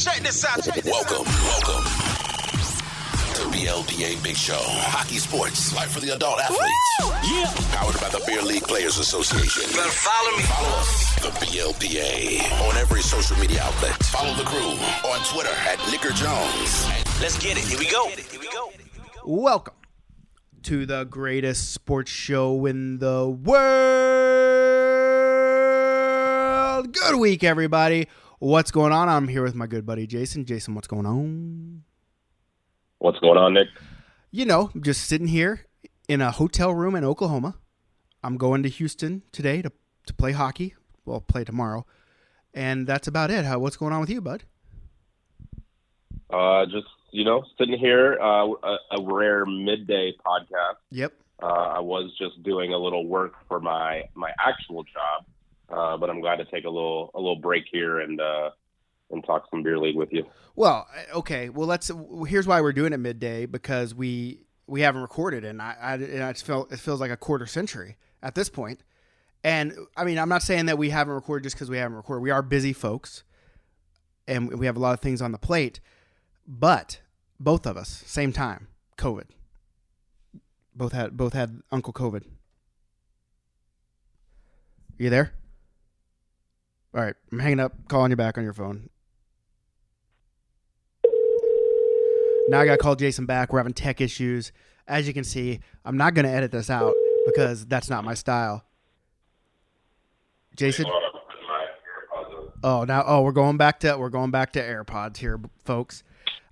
Check this out. Welcome to BLPA Big Show. Hockey sports, life for the adult athletes. Yeah. Powered by the Beer League Players Association. Better follow me. Follow us, the BLPA, on every social media outlet. Follow the crew on Twitter at Nicker Jones. Let's get it. Here we go. Welcome to the greatest sports show in the world. Good week, everybody. What's going on? I'm here with my good buddy Jason. Jason, what's going on? What's going on, Nick? You know, I'm just sitting here in a hotel room in Oklahoma. I'm going to Houston today to play hockey. Well, play tomorrow. And that's about it. What's going on with you, bud? Just, sitting here, a rare midday podcast. Yep. I was just doing a little work for my actual job, but I'm glad to take a little break here and talk some beer league with you. Well, okay. Well, here's why we're doing it midday, because we haven't recorded, and it feels like a quarter century at this point. And I mean, I'm not saying that we haven't recorded just because we haven't recorded. We are busy folks, and we have a lot of things on the plate. But both of us, same time, COVID. Both had Uncle COVID. You there? All right, I'm hanging up, calling you back on your phone. Now I got to call Jason back. We're having tech issues. As you can see, I'm not going to edit this out because that's not my style. Jason? We're going back to AirPods here, folks.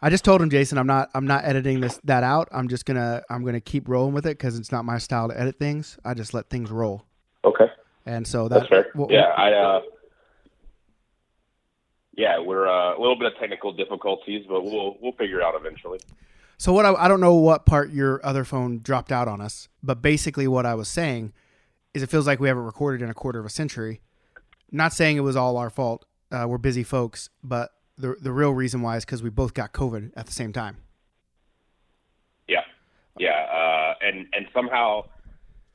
I just told him, Jason, I'm not editing that out. I'm gonna keep rolling with it because it's not my style to edit things. I just let things roll. Okay. And so that's fair. We're a little bit of technical difficulties, but we'll figure it out eventually. So I don't know what part your other phone dropped out on us, but basically what I was saying is it feels like we haven't recorded in a quarter of a century. Not saying it was all our fault. We're busy folks, but the real reason why is because we both got COVID at the same time. Yeah. And somehow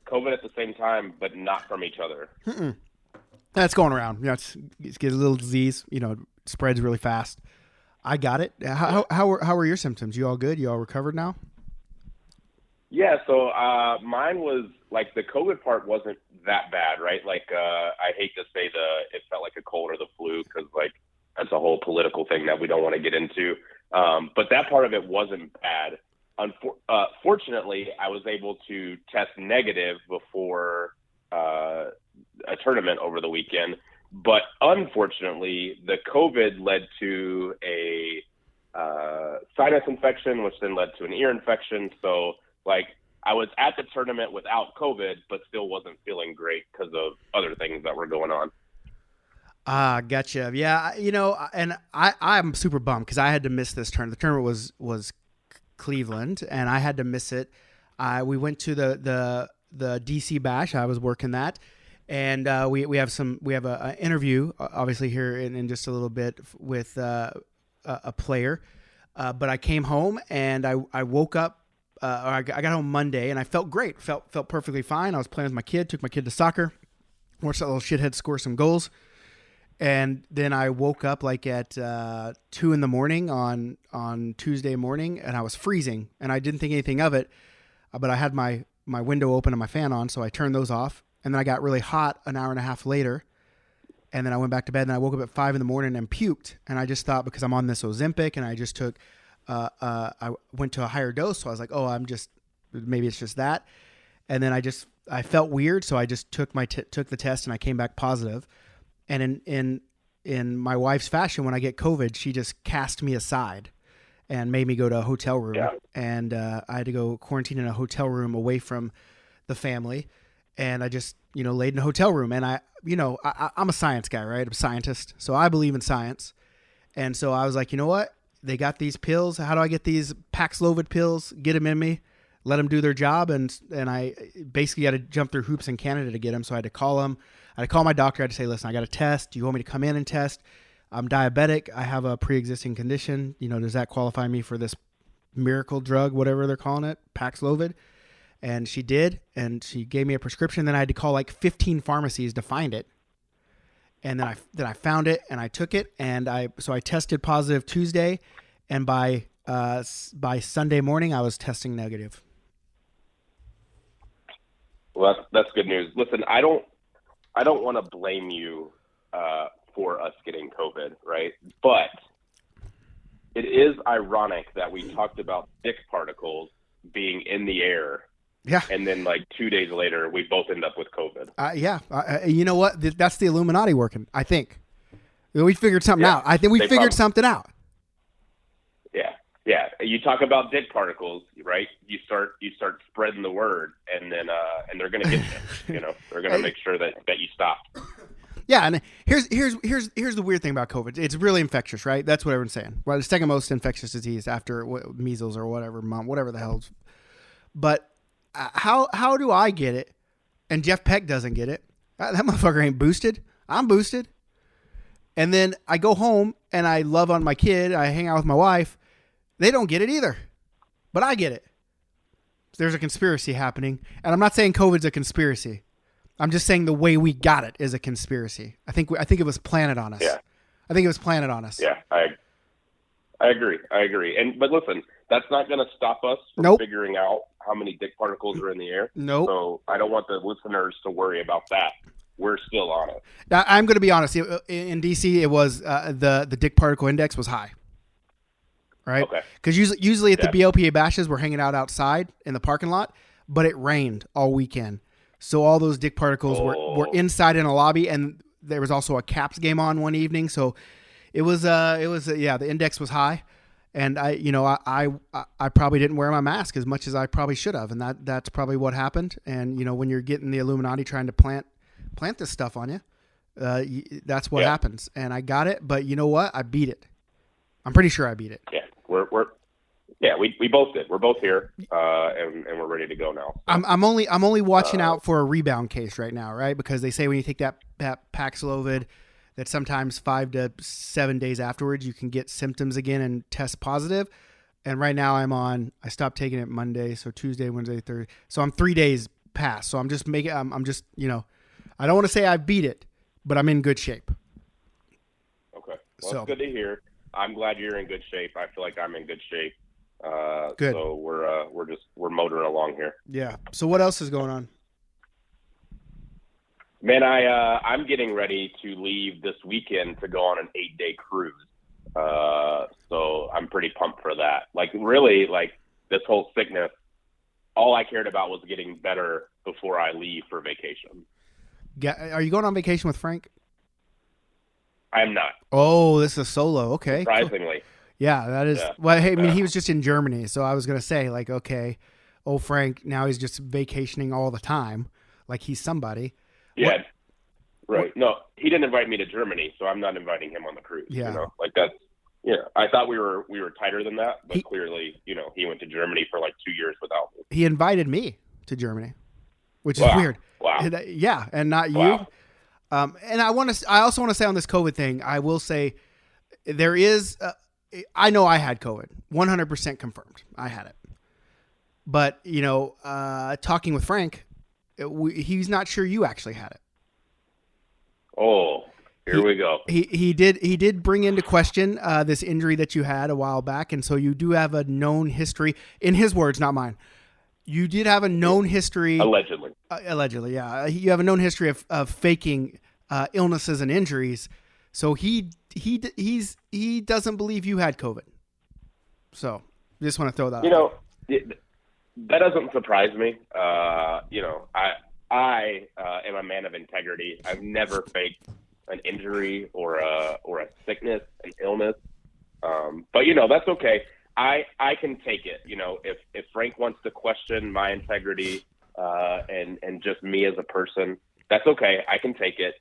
COVID at the same time, but not from each other. Mm-mm. That's going around. It's a little disease. It spreads really fast. I got it. How were your symptoms? You all good? You all recovered now? Yeah. So mine was like the COVID part wasn't that bad, right? Like I hate to say it felt like a cold or the flu because like that's a whole political thing that we don't want to get into. But that part of it wasn't bad. Fortunately, I was able to test negative before a tournament over the weekend. But unfortunately, the COVID led to a sinus infection, which then led to an ear infection. So, like, I was at the tournament without COVID, but still wasn't feeling great because of other things that were going on. Gotcha. Yeah, and I'm super bummed because I had to miss this tournament. The tournament was Cleveland, and I had to miss it. We went to the DC Bash. I was working that, and we have an interview obviously here in just a little bit with a player. But I came home and I woke up. I got home Monday and I felt great. Felt perfectly fine. I was playing with my kid. Took my kid to soccer. Watched that little shithead score some goals. And then I woke up like at 2 a.m. on Tuesday morning, and I was freezing, and I didn't think anything of it, but I had my window open and my fan on, so I turned those off, and then I got really hot an hour and a half later, and then I went back to bed, and I woke up at 5 a.m. and puked, and I just thought because I'm on this Ozempic, and I just took, I went to a higher dose, so I was like, maybe it's just that, and then I felt weird, so I just took the test, and I came back positive. And in my wife's fashion, when I get COVID, she just cast me aside and made me go to a hotel room. Yeah. And I had to go quarantine in a hotel room away from the family. And I just, laid in a hotel room. And I'm a science guy, right? I'm a scientist. So I believe in science. And so I was like, you know what? They got these pills. How do I get these Paxlovid pills? Get them in me. Let them do their job. And I basically had to jump through hoops in Canada to get them. So I had to call them. I had to call my doctor. I had to say, listen, I got a test. Do you want me to come in and test? I'm diabetic. I have a pre-existing condition. Does that qualify me for this miracle drug, whatever they're calling it, Paxlovid? And she did, and she gave me a prescription. Then I had to call like 15 pharmacies to find it. and then I found it and I took it, and I tested positive Tuesday, and by Sunday morning I was testing negative. Well, that's good news. Listen, I don't want to blame you for us getting COVID, right? But it is ironic that we talked about dick particles being in the air. Yeah. And then like 2 days later, we both end up with COVID. Yeah. You know what? That's the Illuminati working, I think. We figured something out. I think we figured something out. Yeah. Yeah. You talk about dick particles, right? You start spreading the word, and then and they're going to get you. You know, they're going to make sure that you stop. Yeah, and here's the weird thing about COVID. It's really infectious, right? That's what everyone's saying. Well, the second most infectious disease after measles or whatever the hell. But how do I get it, and Jeff Peck doesn't get it? That motherfucker ain't boosted. I'm boosted. And then I go home and I love on my kid. I hang out with my wife. They don't get it either, but I get it. There's a conspiracy happening, and I'm not saying COVID's a conspiracy. I'm just saying the way we got it is a conspiracy. I think it was planted on us. Yeah. I think it was planted on us. Yeah, I agree. But listen, that's not going to stop us from Nope. figuring out how many dick particles are in the air. Nope. So I don't want the listeners to worry about that. We're still on it. Now, I'm going to be honest. In DC, it was the dick particle index was high. Right? Okay. Because usually at the BLPA bashes, we're hanging out outside in the parking lot, but it rained all weekend. So all those dick particles were inside in a lobby, and there was also a Caps game on one evening. So it was the index was high, and I probably didn't wear my mask as much as I probably should have, and that's probably what happened. And when you're getting the Illuminati trying to plant this stuff on you, that's what happens. And I got it, but you know what? I beat it. I'm pretty sure I beat it. Yeah, we both did. We're both here, and we're ready to go now. I'm only watching out for a rebound case right now, right? Because they say when you take that Paxlovid, that sometimes 5 to 7 days afterwards you can get symptoms again and test positive. And right now I stopped taking it Monday, so Tuesday, Wednesday, Thursday. So I'm 3 days past. So I'm just I don't want to say I beat it, but I'm in good shape. Okay, well, it's good to hear. I'm glad you're in good shape. I feel like I'm in good shape. Good. So we're motoring along here. Yeah. So what else is going on? Man, I'm getting ready to leave this weekend to go on an 8-day cruise. So I'm pretty pumped for that. Like really, like this whole sickness, all I cared about was getting better before I leave for vacation. Are you going on vacation with Frank? I am not. Oh, this is a solo. Okay. Surprisingly. Cool. Yeah, that is. Yeah. Well, hey, I mean, he was just in Germany, so I was going to say, like, okay, Frank, now he's just vacationing all the time, like he's somebody. Yeah. Right. No, he didn't invite me to Germany, so I'm not inviting him on the cruise. Yeah. Like that's. Yeah, I thought we were tighter than that, but clearly, he went to Germany for like 2 years without me. He invited me to Germany, which is weird. Wow. Yeah, and not you. Wow. And I also want to say on this COVID thing, I will say there is. I know I had COVID, 100% confirmed. I had it, but talking with Frank, he's not sure you actually had it. Oh. Here we go. He did bring into question this injury that you had a while back, and so you do have a known history. In his words, not mine. You did have a known history. Allegedly. Allegedly, yeah. You have a known history of faking illnesses and injuries. So he doesn't believe you had COVID. So just want to throw that out. That doesn't surprise me. I am a man of integrity. I've never faked an injury or a sickness, an illness. But that's okay. I can take it. If Frank wants to question my integrity, and just me as a person, that's okay. I can take it.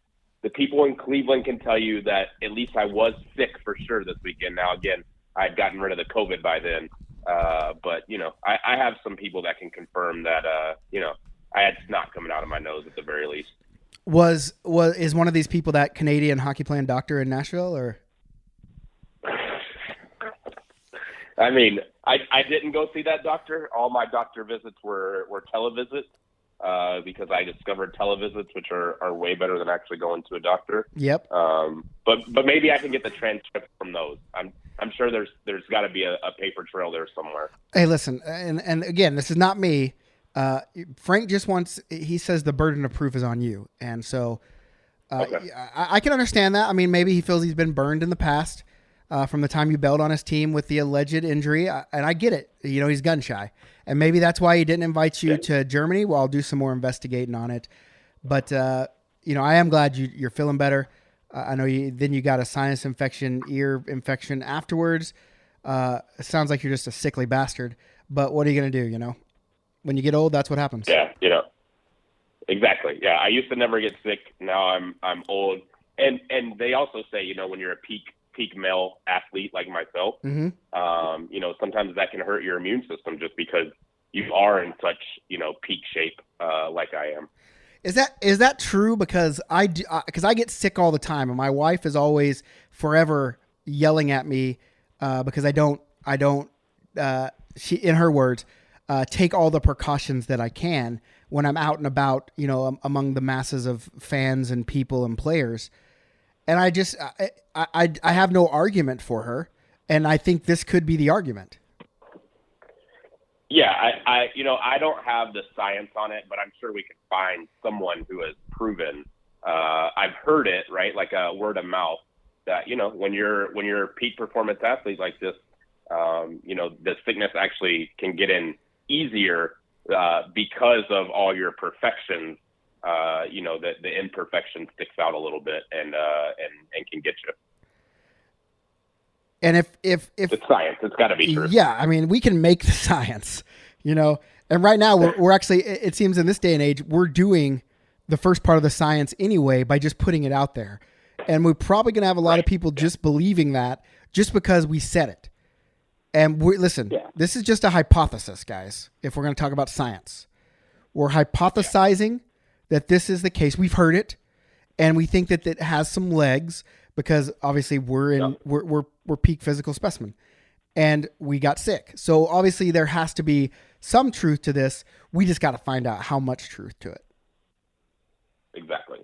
The people in Cleveland can tell you that at least I was sick for sure this weekend. Now, again, I'd gotten rid of the COVID by then. But I have some people that can confirm that, I had snot coming out of my nose at the very least. Is one of these people that Canadian hockey playing doctor in Nashville, or? I mean, I didn't go see that doctor. All my doctor visits were televisits. because I discovered televisits, which are way better than actually going to a doctor. Yep. But maybe I can get the transcript from those. I'm sure there's got to be a paper trail there somewhere. Hey, listen, and again, this is not me. Frank just wants. He says the burden of proof is on you, and so Okay. I can understand that. I mean, maybe he feels he's been burned in the past from the time you bailed on his team with the alleged injury, and I get it. You know, he's gun shy, and maybe that's why he didn't invite you to Germany. Well, I'll do some more investigating on it, but you know, I am glad you're feeling better. I know you got a sinus infection, ear infection afterwards. It sounds like you're just a sickly bastard, but what are you going to do? You know, when you get old, that's what happens. Yeah, you know, exactly. Yeah, I used to never get sick. Now I'm old, and they also say, you know, when you're a peak male athlete like myself, you know, sometimes that can hurt your immune system just because you are in such, you know, peak shape like I am. Is that true? Because I get sick all the time, and my wife is always forever yelling at me because I don't. She, in her words, take all the precautions that I can when I'm out and about, you know, among the masses of fans and people and players. And I have no argument for her, and I think this could be the argument. Yeah, I don't have the science on it, but I'm sure we can find someone who has proven. I've heard it, right, like a word of mouth, that, you know, when you're a peak performance athlete like this, you know, the sickness actually can get in easier because of all your perfections. You know, the imperfection sticks out a little bit and can get you. And if it's science, it's got to be true. Yeah, I mean, we can make the science, you know. And right now, we're actually, it seems in this day and age, we're doing the first part of the science anyway by just putting it out there. And we're probably going to have a lot of people just believing that just because we said it. And listen, this is just a hypothesis, guys. If we're going to talk about science, we're hypothesizing that this is the case. We've heard it, and we think that it has some legs because obviously we're peak physical specimen, and we got sick. So obviously there has to be some truth to this. We just got to find out how much truth to it. Exactly.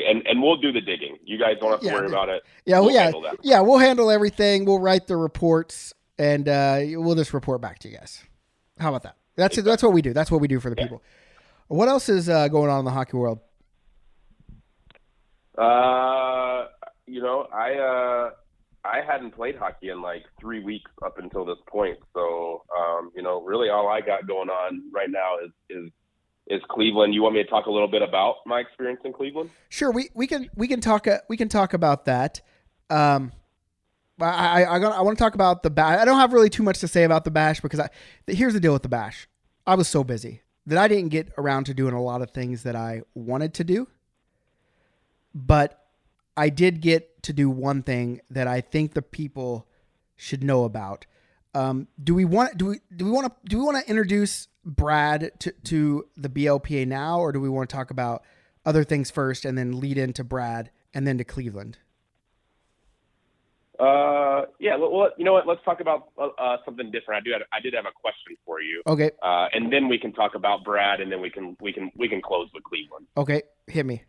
And we'll do the digging. You guys don't have to worry about it. Yeah, we'll handle everything. We'll write the reports, and we'll just report back to you guys. How about that? That's what we do. That's what we do for the people. What else is going on in the hockey world? You know, I hadn't played hockey in like 3 weeks up until this point. So, you know, really all I got going on right now is Cleveland. You want me to talk a little bit about my experience in Cleveland? Sure. We can talk about that. I want to talk about the Bash. I don't have really too much to say about the Bash because here's the deal with the Bash. I was so busy that I didn't get around to doing a lot of things that I wanted to do, but I did get to do one thing that I think the people should know about. Do we want to introduce Brad to the BLPA now, or do we want to talk about other things first and then lead into Brad and then to Cleveland? Yeah. Well, you know what? Let's talk about something different. I did have a question for you. Okay. And then we can talk about Brad, and then we can close with Cleveland. Okay. Hit me.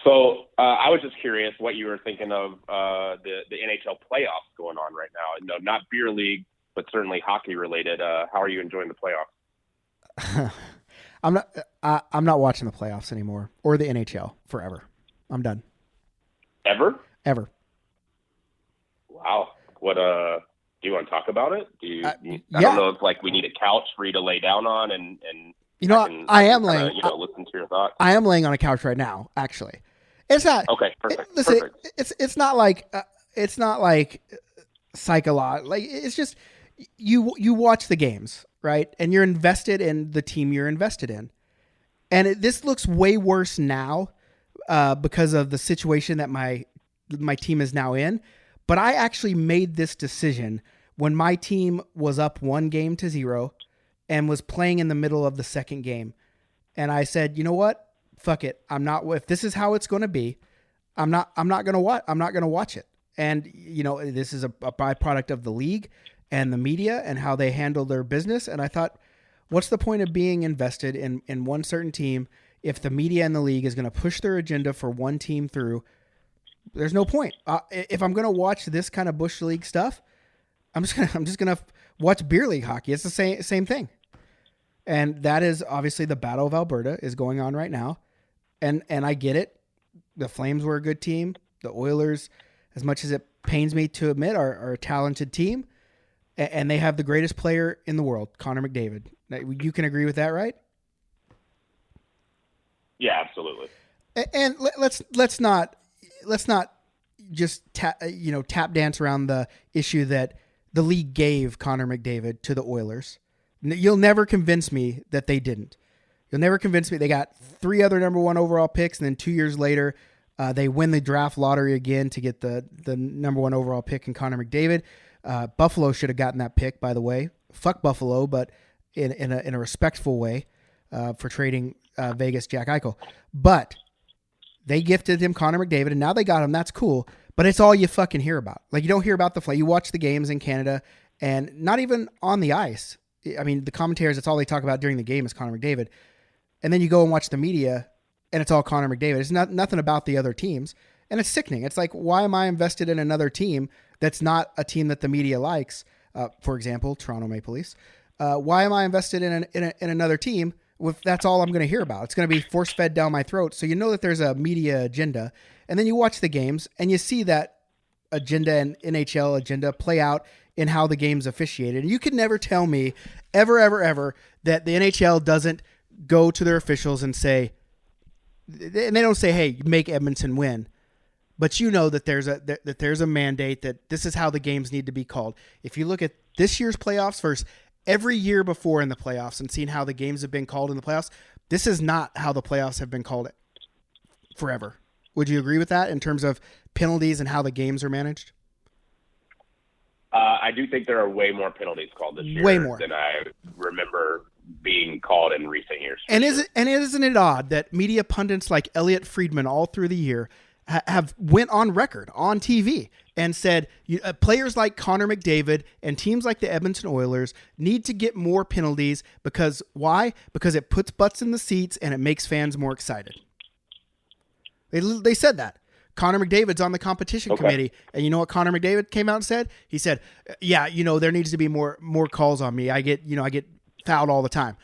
So I was just curious what you were thinking of the NHL playoffs going on right now. No, not beer league, but certainly hockey related. How are you enjoying the playoffs? I'm not watching the playoffs anymore or the NHL forever. I'm done. Ever? Wow. What do you want to talk about it? I don't know if like we need a couch for you to lay down on and you know, I am laying. Listen to your thoughts. I am laying on a couch right now. Actually, it's not okay. Perfect. Perfect. It's not like psychological. Like it's just you watch the games, right, and you're invested in the team you're invested in, and this looks way worse now because of the situation that my team is now in. But I actually made this decision when my team was up 1-0 and was playing in the middle of the second game. And I said, you know what? Fuck it. If this is how it's going to be, I'm not going to watch it. And you know, this is a byproduct of the league and the media and how they handle their business. And I thought, What's the point of being invested in one certain team if the media and the league is going to push their agenda for one team through? There's no point. If I'm going to watch this kind of Bush League stuff, I'm just gonna watch beer league hockey. It's the same thing, and that is obviously the Battle of Alberta is going on right now, and I get it. The Flames were a good team. The Oilers, as much as it pains me to admit, are a talented team, and they have the greatest player in the world, Connor McDavid. You can agree with that, right? Yeah, absolutely. And let's not just tap dance around the issue that the league gave Connor McDavid to the Oilers. You'll never convince me that they didn't. You'll never convince me. They got 3 other number 1 overall picks, and then 2 years later, they win the draft lottery again to get the number 1 overall pick in Connor McDavid. Buffalo should have gotten that pick, by the way. Fuck Buffalo, but in a respectful way for trading Vegas Jack Eichel. But they gifted him Connor McDavid, and now they got him. That's cool. But it's all you fucking hear about. Like, you don't hear about the Flames. You watch the games in Canada, and not even on the ice. I mean, the commentators, that's all they talk about during the game is Connor McDavid. And then you go and watch the media, and it's all Connor McDavid. It's nothing about the other teams. And it's sickening. It's like, why am I invested in another team that's not a team that the media likes? For example, Toronto Maple Leafs. Why am I invested in another team if that's all I'm going to hear about? It's going to be force-fed down my throat. So you know that there's a media agenda. And then you watch the games, and you see that agenda and NHL agenda play out in how the game's officiated. And you could never tell me, ever, that the NHL doesn't go to their officials and say, and they don't say, hey, make Edmonton win. But you know that there's a mandate that this is how the games need to be called. If you look at this year's playoffs versus every year before in the playoffs and seeing how the games have been called in the playoffs, this is not how the playoffs have been called forever. Would you agree with that in terms of penalties and how the games are managed? I do think there are way more penalties called this year than I remember being called in recent years. And isn't it odd that media pundits like Elliot Friedman all through the year have went on record on TV and said players like Connor McDavid and teams like the Edmonton Oilers need to get more penalties because why? Because it puts butts in the seats and it makes fans more excited. They said that. Connor McDavid's on the competition committee, and you know what Connor McDavid came out and said? He said, "Yeah, there needs to be more calls on me. I get fouled all the time."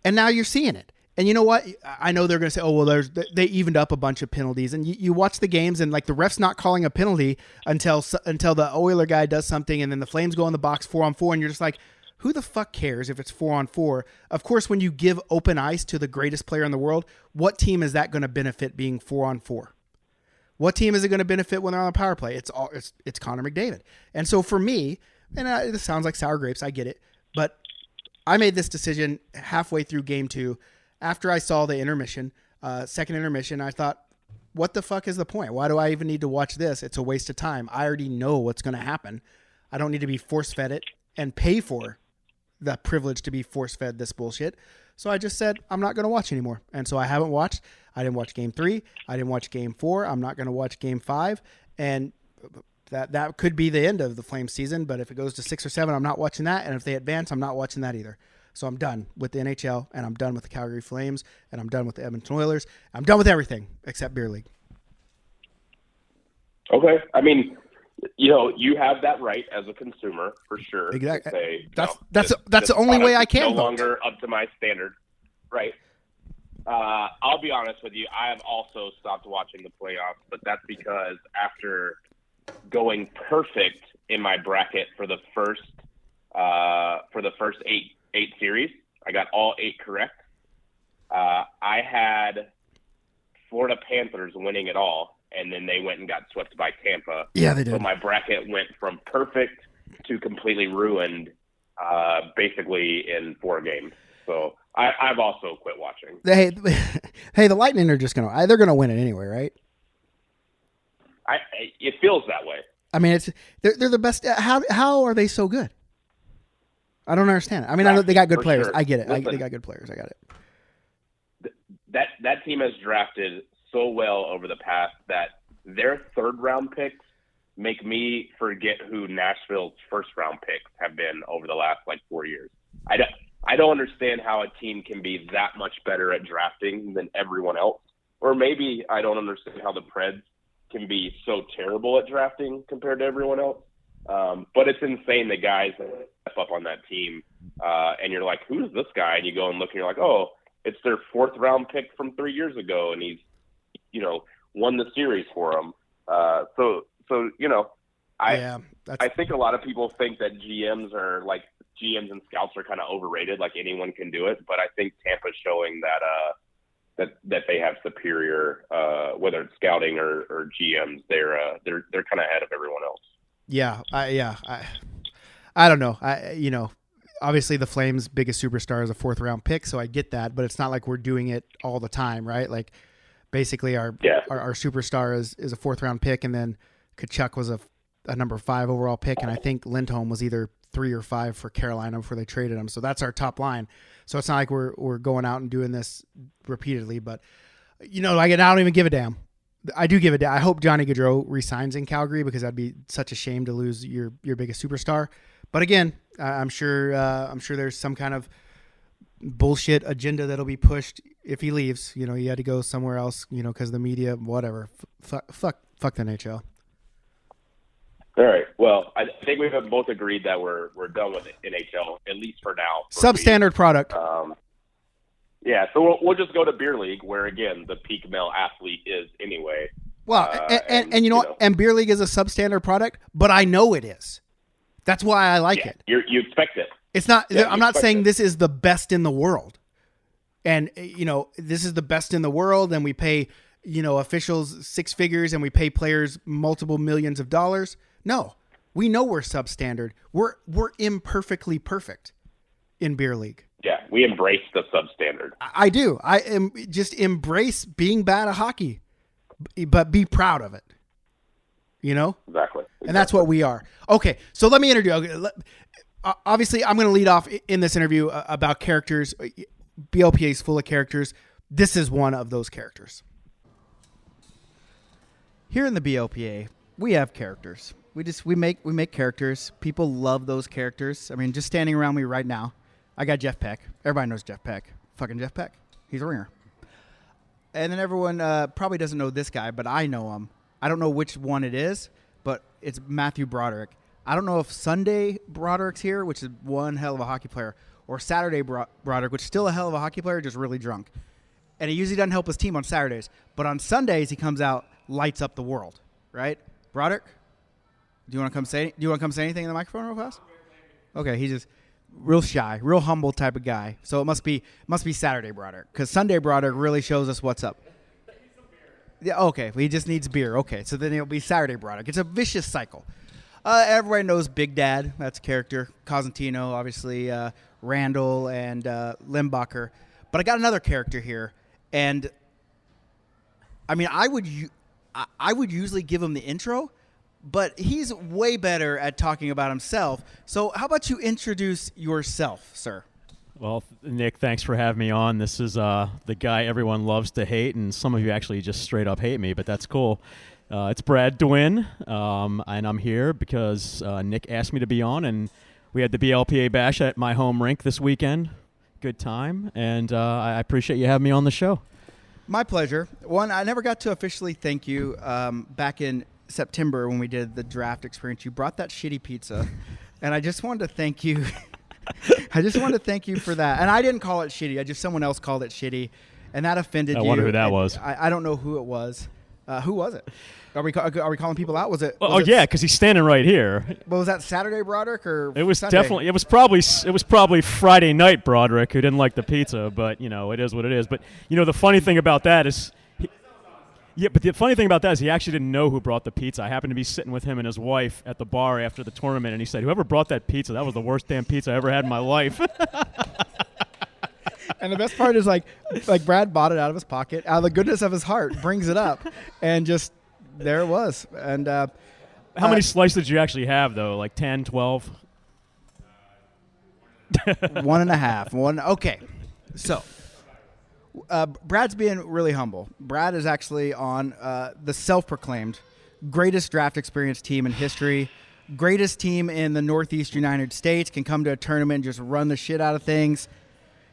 And now you're seeing it. And you know what? I know they're going to say, "Oh, well, they evened up a bunch of penalties." And you watch the games, and like the ref's not calling a penalty until the Oiler guy does something, and then the Flames go in the box 4-on-4, and you're just like, who the fuck cares if it's 4-on-4? Of course, when you give open ice to the greatest player in the world, what team is that going to benefit being 4-on-4? What team is it going to benefit when they're on the power play? It's Connor McDavid. And so for me, and this sounds like sour grapes, I get it, but I made this decision halfway through game 2 after I saw the intermission, second intermission. I thought, what the fuck is the point? Why do I even need to watch this? It's a waste of time. I already know what's going to happen. I don't need to be force-fed it and pay for the privilege to be force-fed this bullshit. So I just said, I'm not going to watch anymore. And so I haven't watched. I didn't watch game 3. I didn't watch game 4. I'm not going to watch game 5. And that could be the end of the Flames season. But if it goes to 6 or 7, I'm not watching that. And if they advance, I'm not watching that either. So I'm done with the NHL, and I'm done with the Calgary Flames, and I'm done with the Edmonton Oilers. I'm done with everything except beer league. Okay. I mean, you have that right as a consumer for sure. Exactly. To say, that's the only way I can. No longer up to my standard, right? I'll be honest with you. I have also stopped watching the playoffs, but that's because after going perfect in my bracket for the first eight series, I got all 8 correct. I had Florida Panthers winning it all, and then they went and got swept by Tampa. Yeah, they did. So my bracket went from perfect to completely ruined, basically in 4 games. So I've also quit watching. Hey, the Lightning are just they're gonna win it anyway, right? It feels that way. I mean, they're the best. How are they so good? I don't understand it. I mean, I know they got good players. Sure. I get it. Listen, they got good players. I got it. That team has drafted so well over the past that their 3rd round picks make me forget who Nashville's 1st round picks have been over the last 4 years. I don't understand how a team can be that much better at drafting than everyone else. Or maybe I don't understand how the Preds can be so terrible at drafting compared to everyone else. But it's insane the guys that step up on that team. And you're like, who's this guy? And you go and look and you're like, oh, it's their 4th round pick from 3 years ago. And he's, won the series for them. I think a lot of people think that GMs and scouts are kind of overrated, like anyone can do it. But I think Tampa's showing that they have superior, whether it's scouting or GMs, they're kind of ahead of everyone else. I don't know. Obviously the Flames' biggest superstar is a 4th round pick, so I get that, but it's not like we're doing it all the time, right? Like basically our superstar is a 4th round pick, and then Tkachuk was a number 5 overall pick, and I think Lindholm was either 3 or 5 for Carolina before they traded him. So that's our top line. So it's not like we're going out and doing this repeatedly, but I don't even give a damn. I do give a damn. I hope Johnny Gaudreau resigns in Calgary, because that'd be such a shame to lose your biggest superstar. But again, I'm sure there's some kind of bullshit agenda that'll be pushed if he leaves. He had to go somewhere else, because the media, whatever. Fuck the NHL. All right. Well, I think we have both agreed that we're done with NHL, at least for now. Substandard product. Yeah, so we'll just go to beer league, where again the peak male athlete is anyway. Well, and you know what? And beer league is a substandard product, but I know it is. That's why I like it. You expect it. It's not. I'm not saying this is the best in the world, and this is the best in the world, and we pay officials 6 figures, and we pay players multiple millions of dollars. No, we know we're substandard. We're imperfectly perfect in beer league. Yeah, we embrace the substandard. I do. I am just embrace being bad at hockey, but be proud of it. Exactly. And that's what we are. Okay, so let me introduce. Obviously, I'm going to lead off in this interview about characters. BLPA is full of characters. This is one of those characters. Here in the BLPA, we have characters. We make characters. People love those characters. I mean, just standing around me right now, I got Jeff Peck. Everybody knows Jeff Peck. Fucking Jeff Peck. He's a ringer. And then everyone probably doesn't know this guy, but I know him. I don't know which one it is, but it's Matthew Broderick. I don't know if Sunday Broderick's here, which is one hell of a hockey player, or Saturday Broderick, which is still a hell of a hockey player, just really drunk. And he usually doesn't help his team on Saturdays. But on Sundays, he comes out, lights up the world, right? Broderick, do you want to come say anything in the microphone real fast? Okay, he's just real shy, real humble type of guy. So it must be Saturday Broderick, because Sunday Broderick really shows us what's up. Yeah, okay, he just needs beer. Okay, so then it'll be Saturday Broderick. It's a vicious cycle. Everybody knows Big Dad. That's a character. Cosentino, obviously, Randall, and Limbacher. But I got another character here, and I mean, I would usually give him the intro, but he's way better at talking about himself. So how about you introduce yourself, sir? Well, Nick, thanks for having me on. This is the guy everyone loves to hate, and some of you actually just straight up hate me, but that's cool. It's Brad Dwin, and I'm here because Nick asked me to be on, and we had the BLPA Bash at my home rink this weekend. Good time, and I appreciate you having me on the show. My pleasure. One, I never got to officially thank you back in September when we did the draft experience. You brought that shitty pizza, and I just wanted to thank you. I just wanted to thank you for that. And I didn't call it shitty. Someone else called it shitty, and that offended you. I wonder who that was. I don't know who it was. Who was it? Are we calling people out? Was it? Yeah, because he's standing right here. Well, was that Saturday Broderick or? It was Sunday? definitely. It was probably Friday night Broderick who didn't like the pizza, but it is what it is. But the funny thing about that is. But the funny thing about that is he actually didn't know who brought the pizza. I happened to be sitting with him and his wife at the bar after the tournament, and he said, "Whoever brought that pizza, that was the worst damn pizza I ever had in my life." And the best part is like Brad bought it out of his pocket, out of the goodness of his heart, brings it up, and just there it was. And how many slices did you actually have, though? Like 10, 12? 1.5. One. Okay, so. Brad's being really humble. Brad is actually on the self-proclaimed greatest draft experience team in history, greatest team in the Northeast United States, can come to a tournament and just run the shit out of things.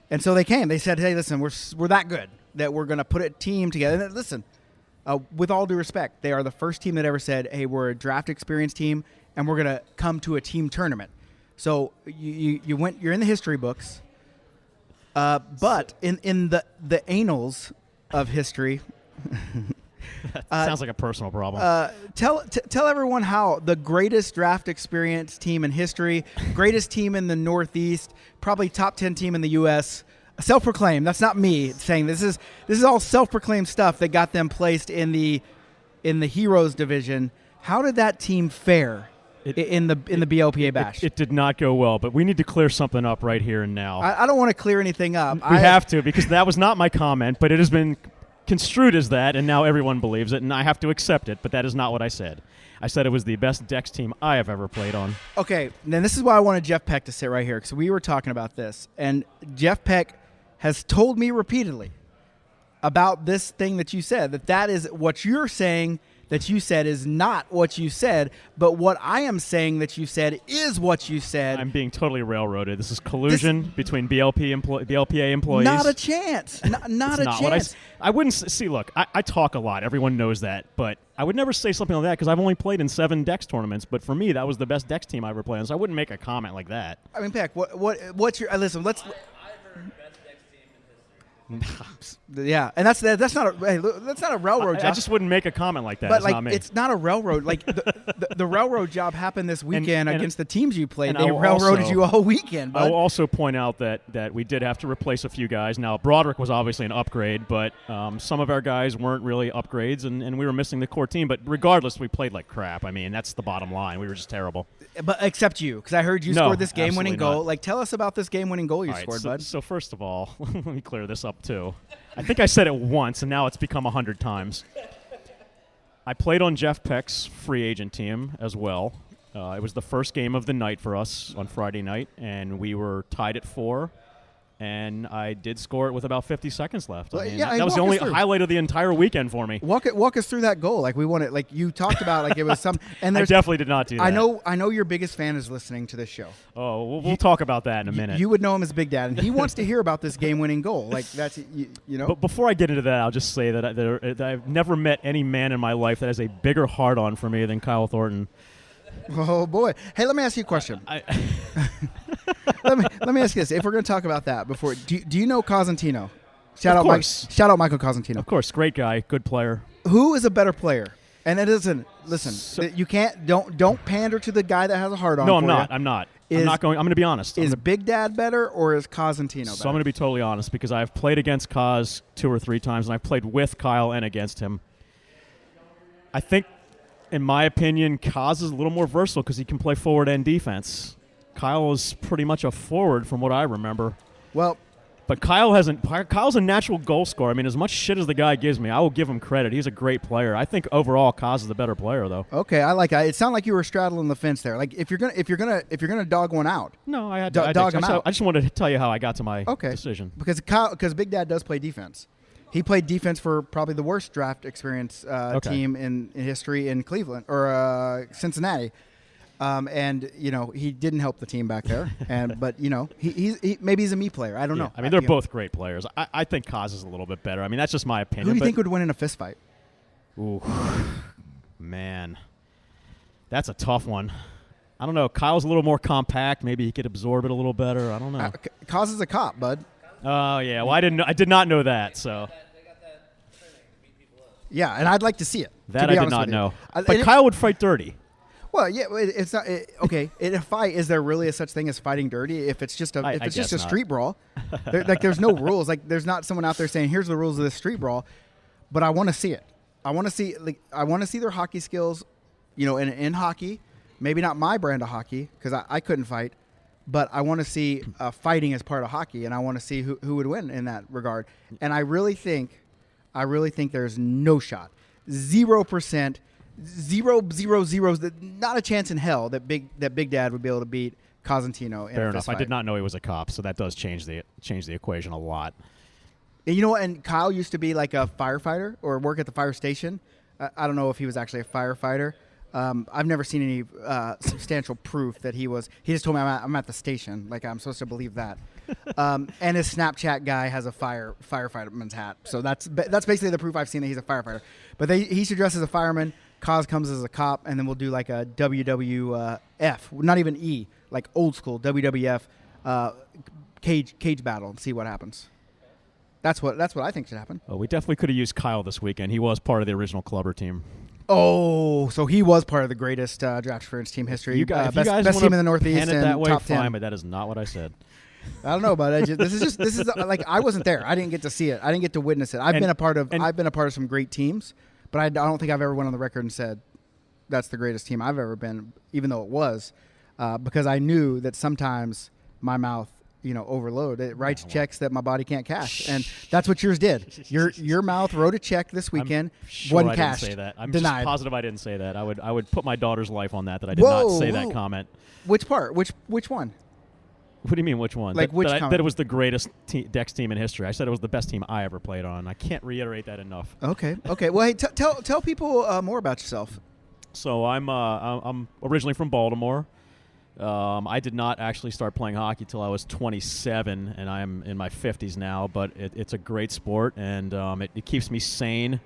And so they came. They said, hey, listen, we're that good that we're going to put a team together. And listen, with all due respect, they are the first team that ever said, hey, we're a draft experience team, and we're going to come to a team tournament. So you're in the history books. But in the annals of history, Sounds like a personal problem. tell everyone how the greatest draft experience team in history, greatest team in the Northeast, probably top 10 team in the U.S. Self-proclaimed. That's not me saying this is all self-proclaimed stuff that got them placed in the Heroes division. How did that team fare in the BLPA bash? It did not go well, but we need to clear something up right here and now. I don't want to clear anything up. We have to, because that was not my comment, but it has been construed as that, and now everyone believes it, and I have to accept it, but that is not what I said. I said it was the best Dex team I have ever played on. Okay, then this is why I wanted Jeff Peck to sit right here, because we were talking about this, and Jeff Peck has told me repeatedly about this thing that you said, that is what you're saying that you said is not what you said, but what I am saying that you said is what you said. I'm being totally railroaded. This is collusion between BLPA employees. Not a chance. Not a chance. I wouldn't see. Look, I talk a lot. Everyone knows that, but I would never say something like that because I've only played in 7 Dex tournaments. But for me, that was the best Dex team I ever played on. So I wouldn't make a comment like that. I mean, Peck, what's your listen? Let's. Yeah, and that's not a railroad job. I just wouldn't make a comment like that. But not me. It's not a railroad. Like the railroad job happened this weekend against the teams you played. They railroaded you all weekend. Bud. I will also point out that we did have to replace a few guys. Now Broderick was obviously an upgrade, but some of our guys weren't really upgrades, and we were missing the core team. But regardless, we played like crap. I mean, that's the bottom line. We were just terrible. But except you, because I heard you scored this game-winning goal. Not. Like, tell us about this game-winning goal you scored, bud. So first of all, let me clear this up too. I think I said it once, and now it's become 100 times. I played on Jeff Peck's free agent team as well. It was the first game of the night for us on Friday night, and we were tied at 4. And I did score it with about 50 seconds left. Well, I mean, yeah, that was the only highlight of the entire weekend for me. Walk us through that goal. Like we want it. Like you talked about. Like it was some. And I definitely did not do that. I know your biggest fan is listening to this show. Oh, we'll talk about that in a minute. You would know him as Big Dad, and he wants to hear about this game-winning goal. Like that's you know. But before I get into that, I'll just say that I've never met any man in my life that has a bigger heart-on for me than Kyle Thornton. Oh boy! Hey, let me ask you a question. let me ask you this: if we're going to talk about that before, do you know Cosentino? Shout out Michael Cosentino. Of course, great guy, good player. Who is a better player? And it isn't. Listen, you can't don't pander to the guy that has a heart on. No, I'm not. I'm not going to be honest. Is Big Dad better or is Cosentino better? So I'm going to be totally honest because I've played against Cos 2 or 3 times, and I've played with Kyle and against him. I think, in my opinion, Kaz is a little more versatile because he can play forward and defense. Kyle is pretty much a forward from what I remember. Well, but Kyle's a natural goal scorer. I mean, as much shit as the guy gives me, I will give him credit. He's a great player. I think overall Kaz is the better player, though. Okay, I like it. It sounded like you were straddling the fence there. Like if you're gonna dog one out. No, I had to dog him out. I just wanted to tell you how I got to my decision. Because Big Dad does play defense. He played defense for probably the worst draft experience team in history in Cleveland or Cincinnati, and you know he didn't help the team back there. But you know he maybe he's a me player. I don't know. I mean they're both great players. I think Kaz is a little bit better. I mean that's just my opinion. Who do you think would win in a fist fight? Ooh, man, that's a tough one. I don't know. Kyle's a little more compact. Maybe he could absorb it a little better. I don't know. Kaz is a cop, bud. Oh yeah, well I did not know that. So yeah, and I'd like to see it. That I did not know. But Kyle would fight dirty. Well, yeah, it's not okay. In a fight, is there really a such thing as fighting dirty? If it's just a street brawl, there's no rules. Like there's not someone out there saying here's the rules of this street brawl. But I want to see it. I want to see their hockey skills. You know, in hockey, maybe not my brand of hockey because I couldn't fight. But I want to see fighting as part of hockey, and I want to see who would win in that regard. And I really think there's no shot, 0%, 0.000, not a chance in hell that Big Dad would be able to beat Cosentino. Fair enough. I did not know he was a cop, so that does change the equation a lot. And you know what? And Kyle used to be like a firefighter or work at the fire station. I don't know if he was actually a firefighter. I've never seen any substantial proof that he was. He just told me I'm at the station. Like, I'm supposed to believe that. And his Snapchat guy has a firefighterman's hat. So that's basically the proof I've seen that he's a firefighter. But he should dress as a fireman. Kaz comes as a cop, and then we'll do like a WWF, not even E, like old school WWF cage battle and see what happens. That's what I think should happen. Oh, we definitely could have used Kyle this weekend. He was part of the original Clubber team. Oh, so he was part of the greatest draft experience team history. If best you guys team in the Northeast hand it and that way, top fine, 10. but that is not what I said. I don't know, but this is like I wasn't there. I didn't get to see it. I didn't get to witness it. I've been a part of some great teams, but I don't think I've ever went on the record and said that's the greatest team I've ever been, even though it was, because I knew that sometimes my mouth, overload. It writes checks that my body can't cash, and that's what yours did. Your mouth wrote a check this weekend. Wasn't cashed. Didn't say that. I'm denied. just positive I didn't say that. I would put my daughter's life on that I did not say that comment. Which part? Which one? What do you mean, which one? Like which comment? That it was the greatest Dex team in history. I said it was the best team I ever played on. I can't reiterate that enough. Okay. Well, hey, tell people more about yourself. So I'm originally from Baltimore. I did not actually start playing hockey till I was 27, and I'm in my 50s now. But it's a great sport, and it keeps me sane.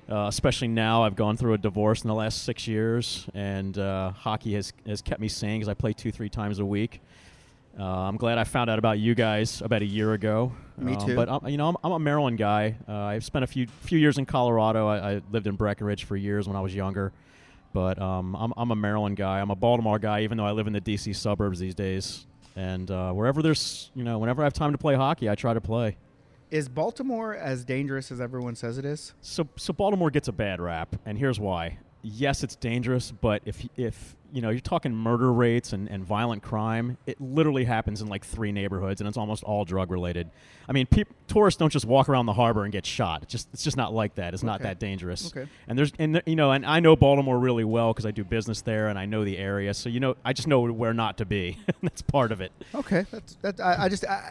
Especially now, I've gone through a divorce in the last 6 years, and hockey has kept me sane because I play 2-3 times a week. I'm glad I found out about you guys about a year ago. Me too. But I'm a Maryland guy. I've spent a few years in Colorado. I lived in Breckenridge for years when I was younger. But I'm a Maryland guy. I'm a Baltimore guy, even though I live in the D.C. suburbs these days. And wherever there's, whenever I have time to play hockey, I try to play. Is Baltimore as dangerous as everyone says it is? So Baltimore gets a bad rap, and here's why. Yes, it's dangerous, but if you're talking murder rates and violent crime, it literally happens in like 3 neighborhoods, and it's almost all drug related. I mean, tourists don't just walk around the harbor and get shot. It's just not like that. It's not that dangerous. Okay. And I know Baltimore really well because I do business there and I know the area. So I just know where not to be. That's part of it. Okay.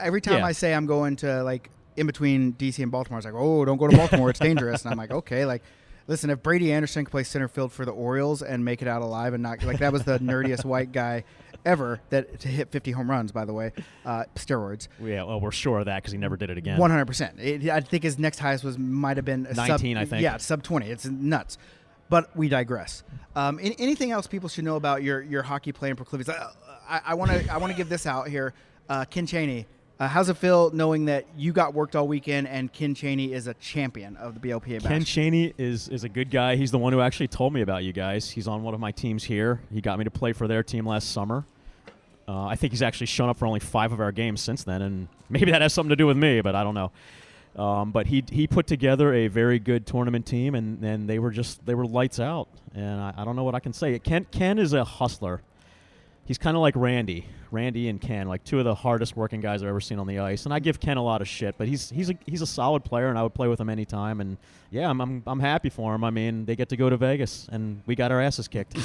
Every time I say I'm going to like in between DC and Baltimore, it's like, oh, don't go to Baltimore. It's dangerous. And I'm like, okay, like. Listen, if Brady Anderson could play center field for the Orioles and make it out alive and not like that was the nerdiest white guy ever to hit 50 home runs, by the way, steroids. Yeah, well, we're sure of that because he never did it again. 100%. I think his next highest might have been 19. I think. Yeah, sub 20. It's nuts. But we digress. Anything else people should know about your hockey playing proclivities? I want to give this out here. Ken Chaney. How's it feel knowing that you got worked all weekend and Ken Chaney is a champion of the BLPA bash? Ken Chaney is a good guy. He's the one who actually told me about you guys. He's on one of my teams here. He got me to play for their team last summer. I think he's actually shown up for only 5 of our games since then, and maybe that has something to do with me, but I don't know. But he put together a very good tournament team, and they were lights out. And I don't know what I can say. Ken is a hustler. He's kind of like Randy and Ken, like 2 of the hardest working guys I've ever seen on the ice. And I give Ken a lot of shit, but he's a solid player, and I would play with him anytime. And yeah, I'm happy for him. I mean, they get to go to Vegas, and we got our asses kicked.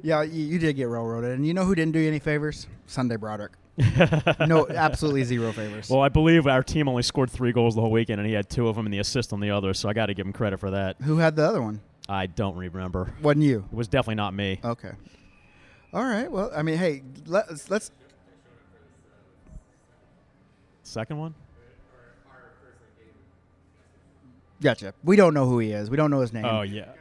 Yeah, you did get railroaded, and you know who didn't do you any favors? Sunday Broderick. No, absolutely 0 favors. Well, I believe our team only scored 3 goals the whole weekend, and he had 2 of them and the assist on the other. So I got to give him credit for that. Who had the other one? I don't remember. Wasn't you? It was definitely not me. Okay. All right. Well, I mean, hey, let's. Second one? Gotcha. We don't know who he is. We don't know his name. Oh, yeah.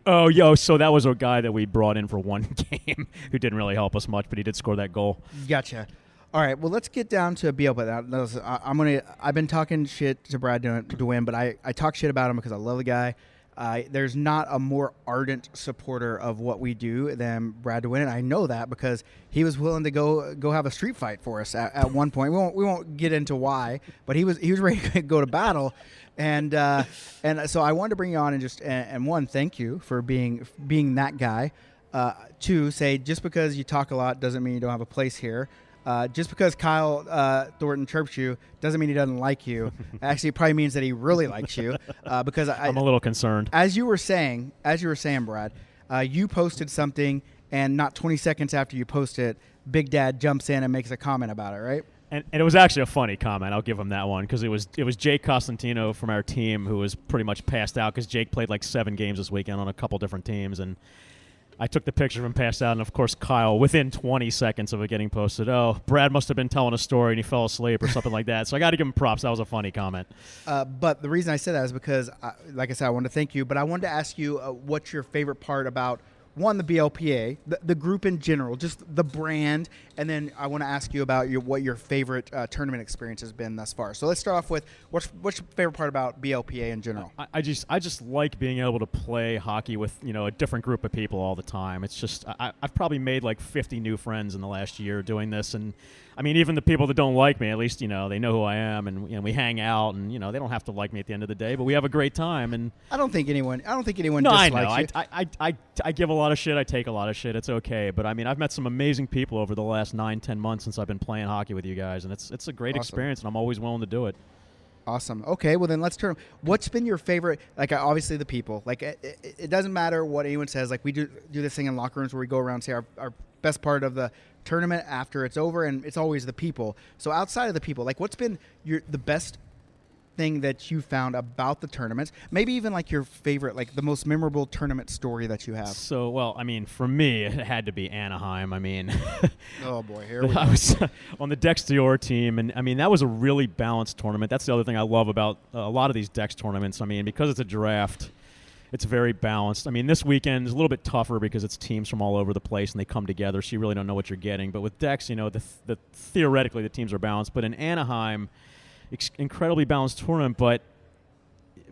Oh, yo, so that was a guy that we brought in for 1 game who didn't really help us much, but he did score that goal. Gotcha. All right. Well, let's get down to BL. But I've been talking shit to Brad DeWin, but I talk shit about him because I love the guy. There's not a more ardent supporter of what we do than Brad DeWin, and I know that because he was willing to go have a street fight for us at one point. We won't get into why, but he was ready to go to battle, and so I wanted to bring you on and one, thank you for being that guy. 2, say just because you talk a lot doesn't mean you don't have a place here. Just because Kyle Thornton chirps you doesn't mean he doesn't like you. Actually, it probably means that he really likes you. Because I'm a little concerned. As you were saying, Brad, you posted something, and not 20 seconds after you post it, Big Dad jumps in and makes a comment about it, right? And it was actually a funny comment. I'll give him that one because it was Jake Costantino from our team who was pretty much passed out because Jake played like 7 games this weekend on a couple different teams, and I took the picture of him passed out, and of course Kyle, within 20 seconds of it getting posted, Brad must have been telling a story and he fell asleep or something like that. So I got to give him props. That was a funny comment. But the reason I said that is because, like I said, I wanted to thank you, but I wanted to ask you what's your favorite part about, one, the BLPA, the group in general, just the brand, and then I want to ask you about what your favorite tournament experience has been thus far. So let's start off with what's your favorite part about BLPA in general? I just like being able to play hockey with a different group of people all the time. It's just I've probably made like 50 new friends in the last year doing this, and I mean even the people that don't like me, at least they know who I am, and we hang out, and they don't have to like me at the end of the day, but we have a great time. And I don't think anyone no, dislikes I know. you. I give a lot of shit. I take a lot of shit. It's okay. But I mean, I've met some amazing people over the last 9-10 months since I've been playing hockey with you guys, and it's a great experience, and I'm always willing to do it. Awesome. Okay, well then let's turn. What's been your favorite? Like obviously the people. Like it doesn't matter what anyone says. Like we do this thing in locker rooms where we go around and say our best part of the tournament after it's over, and it's always the people. So outside of the people, like what's been the best thing that you found about the tournaments? Maybe even like your favorite, like the most memorable tournament story that you have. So, well, I mean, for me, it had to be Anaheim. I mean, oh boy, here we go. I was on the Dex Dior team, and I mean, that was a really balanced tournament. That's the other thing I love about a lot of these Dex tournaments. I mean, because it's a draft, it's very balanced. I mean, this weekend is a little bit tougher because it's teams from all over the place and they come together, so you really don't know what you're getting. But with Dex, theoretically the teams are balanced. But in Anaheim, incredibly balanced tournament, but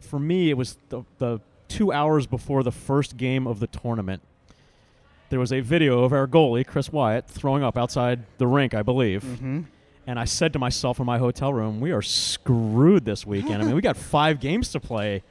for me it was the 2 hours before the first game of the tournament. There was a video of our goalie, Chris Wyatt, throwing up outside the rink, I believe. Mm-hmm. And I said to myself in my hotel room, we are screwed this weekend. I mean, we got 5 games to play.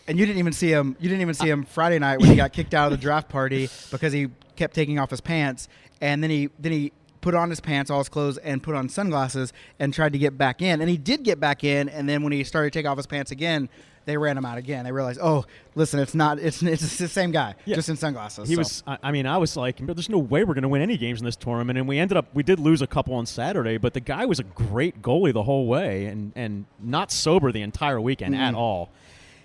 And you didn't even see him. You didn't even see him Friday night when he got kicked out of the draft party because he kept taking off his pants, and then he put on his pants, all his clothes, and put on sunglasses and tried to get back in. And he did get back in, and then when he started to take off his pants again, they ran him out again. They realized, oh, listen, it's the same guy, just in sunglasses. I was like, there's no way we're going to win any games in this tournament. And we did lose a couple on Saturday, but the guy was a great goalie the whole way and not sober the entire weekend at all.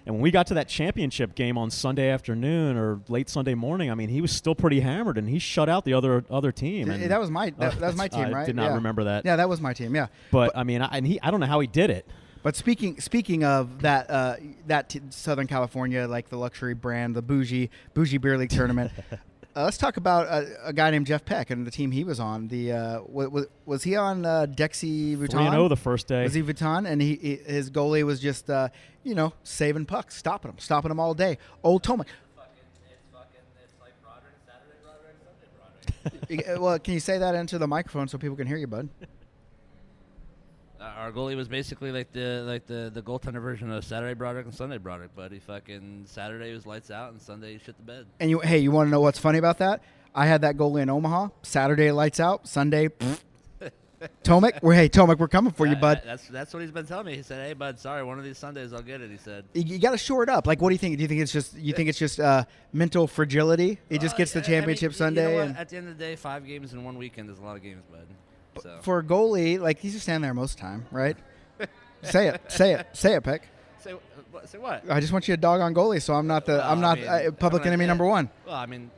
And when we got to that championship game on Sunday afternoon or late Sunday morning, I mean, he was still pretty hammered, and he shut out the other team. And that was my team, right? I did not remember that. Yeah, that was my team. Yeah, but I mean, I don't know how he did it. But speaking of that Southern California, like the luxury brand, the bougie beer league tournament. Let's talk about a guy named Jeff Peck and the team he was on. Was he on Dexy Vuitton? 3-0 the first day. Was he Vuitton? And his goalie was just saving pucks, stopping them all day. Old Tomek. It's like Broderick, Saturday Broderick, Sunday Broderick. Well, can you say that into the microphone so people can hear you, bud? Our goalie was basically like the goaltender version of Saturday Broderick and Sunday Broderick, but he fucking Saturday was lights out and Sunday he shit the bed. And you want to know what's funny about that? I had that goalie in Omaha. Saturday lights out, Sunday. Tomek, we're coming for you, bud. That's what he's been telling me. He said, "Hey, bud, sorry, one of these Sundays I'll get it." He said, "You got to shore it up." Like, what do you think? Do you think it's just mental fragility? He just gets the championship Sunday. You know and at the end of the day, 5 games in one weekend is a lot of games, bud. So. For a goalie, like he's just standing there most of the time, right? Say it, Peck. Say what? I just want you to dog on goalie, so I'm not public enemy number one. Well, I mean,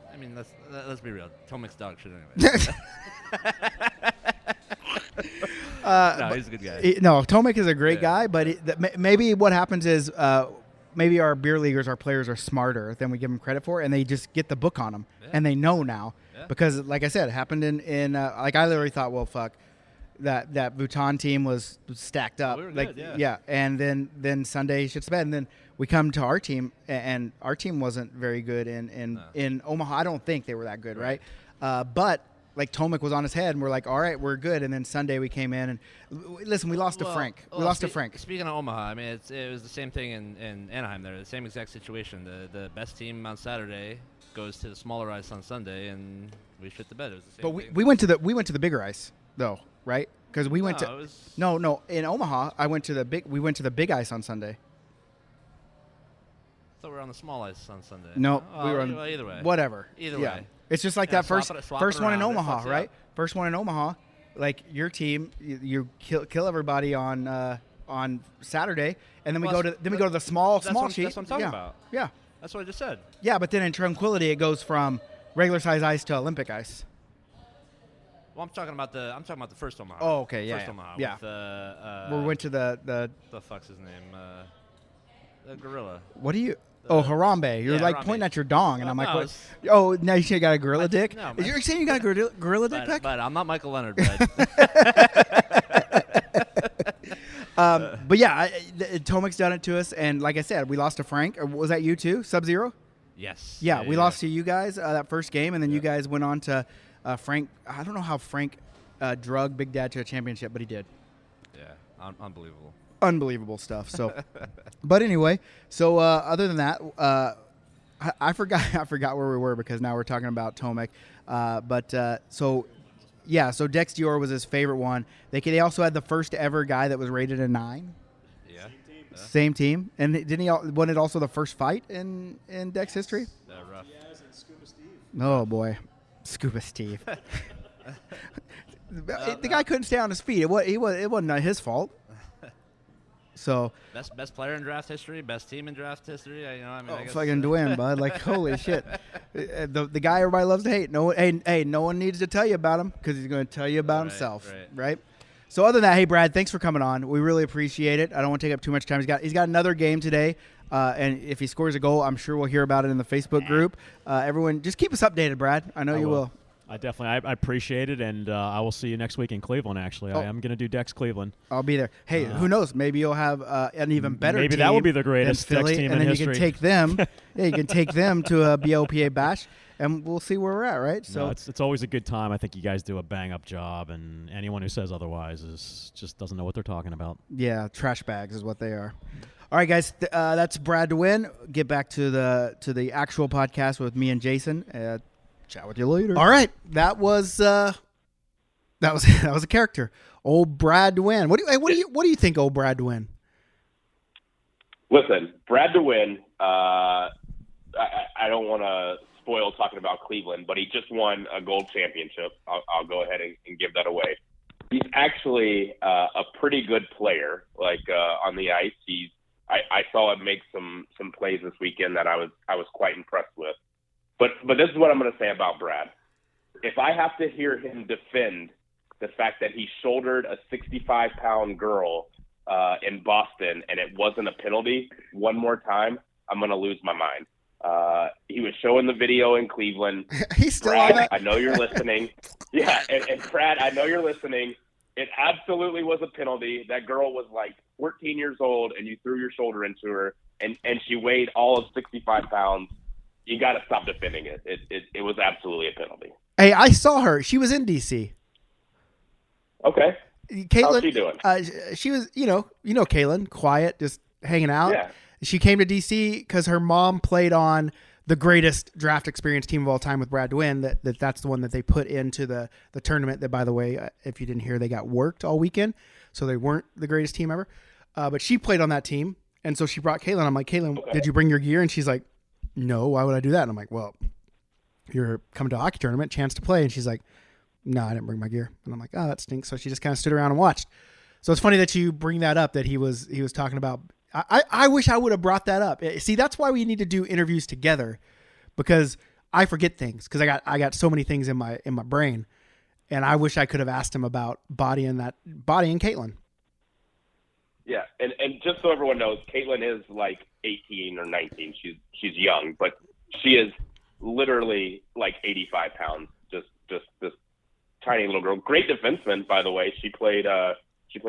let's be real. Tomek's dog shit anyway. No, he's a good guy. Tomek is a great guy, but maybe what happens is maybe our beer leaguers, our players are smarter than we give them credit for, and they just get the book on them, and they know now. Yeah. Because, like I said, it happened in like I literally thought, well, fuck, that Vuitton team was stacked up. We were like, good, yeah. And then Sunday shit's bad, and then we come to our team, and our team wasn't very good in Omaha. I don't think they were that good, right? But like Tomek was on his head, and we're like, all right, we're good. And then Sunday we came in, and listen, we lost to Frank. Speaking of Omaha, I mean, it was the same thing in Anaheim. There, the same exact situation. The best team on Saturday goes to the smaller ice on Sunday, and we shit the bed. It was the same. But thing. we went to the bigger ice though, right? Because we went no in Omaha. We went to the big ice on Sunday. I thought we were on the small ice on Sunday. No, we were on either way. Whatever. Either way. way. It's just like that first one in Omaha, right? First one in Omaha. like your team, you kill everybody on Saturday, and then we go to the small sheet. That's what I'm talking about. Yeah, That's what I just said. yeah, but then in Tranquility it goes from regular size ice to Olympic ice. Well, I'm talking about the first Omaha. Oh, okay, yeah, First yeah. Omaha. Yeah. With, We went to the the fuck's his name? The gorilla. what do you? Oh, Harambe. You're yeah, like Harambe. pointing at your dong, and I'm like, no, what? it's- Oh, now you got a gorilla dick? no, You're saying you got a gorilla dick, But, Peck? but I'm not Michael Leonard, bud. But yeah, Tomic's done it to us, and like I said, we lost to Frank. Was that you too, Sub-Zero? Yes. Yeah, we lost to you guys that first game, and then you guys went on to Frank. I don't know how Frank drug Big Dad to a championship, but he did. Yeah, unbelievable. Unbelievable stuff. So, but anyway, so other than that, I forgot where we were because now we're talking about Tomic. So Dex Dior was his favorite one. They also had the first ever guy that was rated a 9. Yeah. Same team, and wasn't it also the first fight in Dex history? Rough. Oh boy, Scuba Steve. The guy couldn't stay on his feet. It wasn't his fault. So Best player in draft history, best team in draft history. I guess, fucking Dwayne, bud. Like holy shit, the guy everybody loves to hate. No one needs to tell you about him because he's going to tell you about himself, right? So other than that, hey Brad, thanks for coming on. We really appreciate it. I don't want to take up too much time. He's got another game today, and if he scores a goal, I'm sure we'll hear about it in the Facebook group. Everyone, just keep us updated, Brad. I know you will. I definitely, I appreciate it, and I will see you next week in Cleveland. Actually, I am going to do Dex Cleveland. I'll be there. Hey, who knows? Maybe you'll have an even better. Maybe team that will be the greatest than Philly, Dex team and in then history. you can take them. You can take them to a BOPA bash, and we'll see where we're at. Right? So no, it's always a good time. I think you guys do a bang up job, and anyone who says otherwise just doesn't know what they're talking about. yeah, trash bags is what they are. All right, guys, that's Brad DeWin. Get back to the actual podcast with me and Jason. Chat with you later. All right, that was a character, old Brad DeWin. What do you think, old Brad DeWin? Listen, Brad DeWin, I don't want to spoil talking about Cleveland, but he just won a gold championship. I'll go ahead and give that away. He's actually a pretty good player, on the ice. I saw him make some plays this weekend that I was quite impressed with. But this is what I'm going to say about Brad. If I have to hear him defend the fact that he shouldered a 65-pound girl in Boston and it wasn't a penalty one more time, I'm going to lose my mind. He was showing the video in Cleveland. He's still Brad, on that. I know you're listening. Yeah, and Brad, I know you're listening. It absolutely was a penalty. That girl was like 14 years old, and you threw your shoulder into her, and she weighed all of 65 pounds. You got to stop defending it. It was absolutely a penalty. Hey, I saw her. She was in DC. Okay. Caitlin, How's she doing? She was, you know, Caitlin, quiet, just hanging out. Yeah. She came to DC because her mom played on the greatest draft experience team of all time with Brad DeWin. That's the one that they put into the tournament. That, by the way, if you didn't hear, they got worked all weekend, so they weren't the greatest team ever. But she played on that team, and so she brought Caitlin. I'm like, Caitlin, did you bring your gear? And she's like, no. Why would I do that? And I'm like, well, you're coming to a hockey tournament, chance to play. And she's like, no, I didn't bring my gear. And I'm like, oh, that stinks. So she just kind of stood around and watched. So it's funny that you bring that up, that he was talking about. I wish I would have brought that up. See, that's why we need to do interviews together, because I forget things, because I got so many things in my brain, and I wish I could have asked him about Body and Caitlin. Yeah, and just so everyone knows, Caitlin is like 18 or 19. She's young, but she is literally like 85 pounds. Just this tiny little girl. Great defenseman, by the way. She played on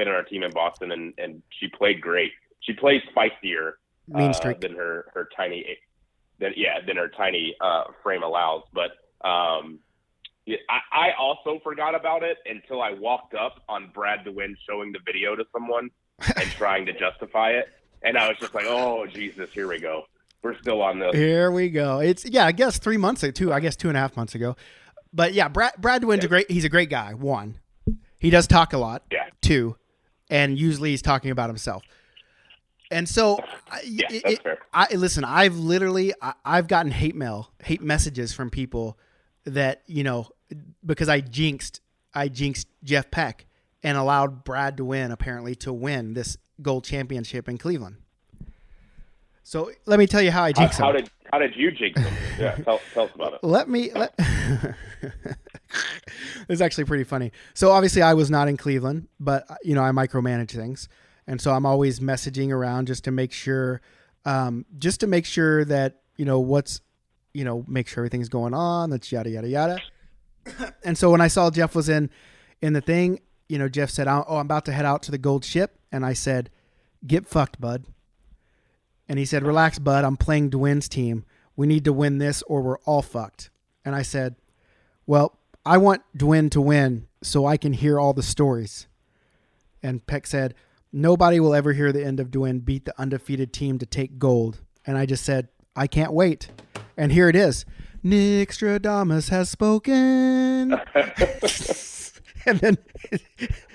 our team in Boston, and she played great. She plays spicier than her tiny frame allows. But I also forgot about it until I walked up on Brad DeWin showing the video to someone and trying to justify it, and I was just like, oh Jesus, here we go. We're still on this. Here we go. I guess 3 months ago, I guess 2.5 months ago. But yeah, Brad DeWin's he's a great guy. 1, he does talk a lot. Yeah. 2, and usually he's talking about himself. And so, that's fair. Listen, I've gotten hate messages from people that, because I jinxed I jinxed Jeff Peck and allowed Brad DeWin apparently to win this gold championship in Cleveland. So let me tell you how I jinxed him. How did you jinx him? Yeah, tell us about it. It's actually pretty funny. So obviously I was not in Cleveland, but I micromanage things. And so I'm always messaging around just to make sure that, make sure everything's going on. That's yada, yada, yada. And so when I saw Jeff was in the thing, Jeff said, I'm about to head out to the gold ship. And I said, get fucked, bud. And he said, relax, bud. I'm playing DeWin's team. We need to win this or we're all fucked. And I said, well, I want DeWin to win so I can hear all the stories. And Peck said, nobody will ever hear the end of DeWin beat the undefeated team to take gold. And I just said, I can't wait. And here it is. Nick Stradamus has spoken. And then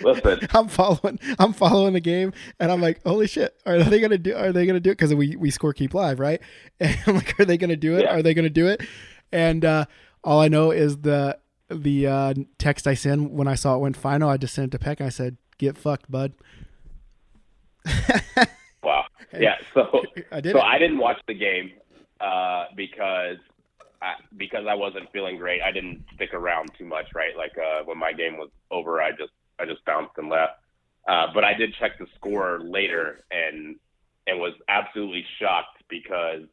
listen, I'm following the game, and I'm like, holy shit, are they gonna do it? Because we score keep live, right? And I'm like, are they gonna do it? Yeah. Are they gonna do it? And all I know is the text I sent when I saw it went final. I just sent it to Peck. And I said, get fucked, bud. Wow. Yeah. So I did. So I didn't watch the game because I wasn't feeling great. I didn't stick around too much, right? Like when my game was over, I just bounced and left. But I did check the score later and was absolutely shocked because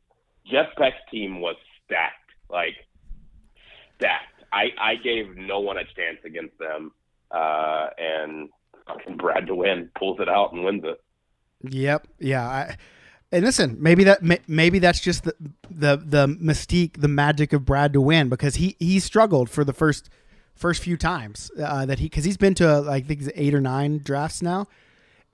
Jeff Peck's team was stacked, like stacked. I gave no one a chance against them, and Brad DeWin pulls it out and wins it. Yep. Yeah. And listen, maybe that's just the mystique, the magic of Brad DeWin, because he struggled for the first few times because he's been to I think 8 or 9 drafts now,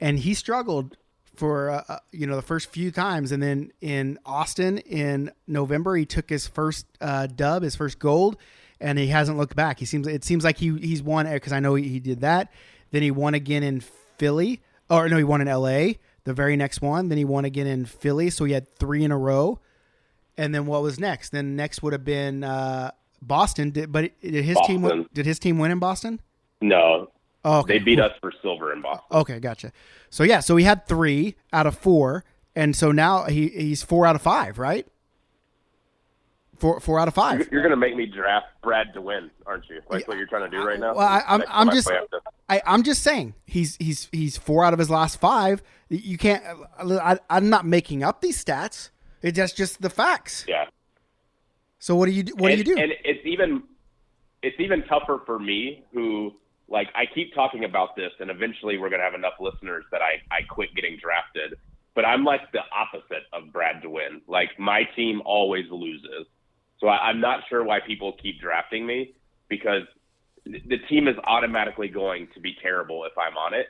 and he struggled for the first few times, and then in Austin in November he took his first dub, his first gold, and he hasn't looked back. It seems like he's won, because I know he did that. Then he won again in Philly, or no, he won in LA. The very next one, then he won again in Philly, so he had 3 in a row. And then what was next? Then next would have been Boston. Did his team win in Boston? No. Oh, okay, they beat us for silver in Boston. Okay, gotcha. So yeah, so he had 3 out of 4, and so now he's 4 out of 5, right? 4 out of 5. You're gonna make me draft Brad DeWin, aren't you? Like what you're trying to do right now? Well, I'm just saying he's 4 out of his last 5. You can't. I'm not making up these stats. That's just the facts. Yeah. So what do you do? And it's even tougher for me, who like I keep talking about this, and eventually we're gonna have enough listeners that I quit getting drafted. But I'm like the opposite of Brad DeWin. Like my team always loses. So I'm not sure why people keep drafting me, because the team is automatically going to be terrible if I'm on it.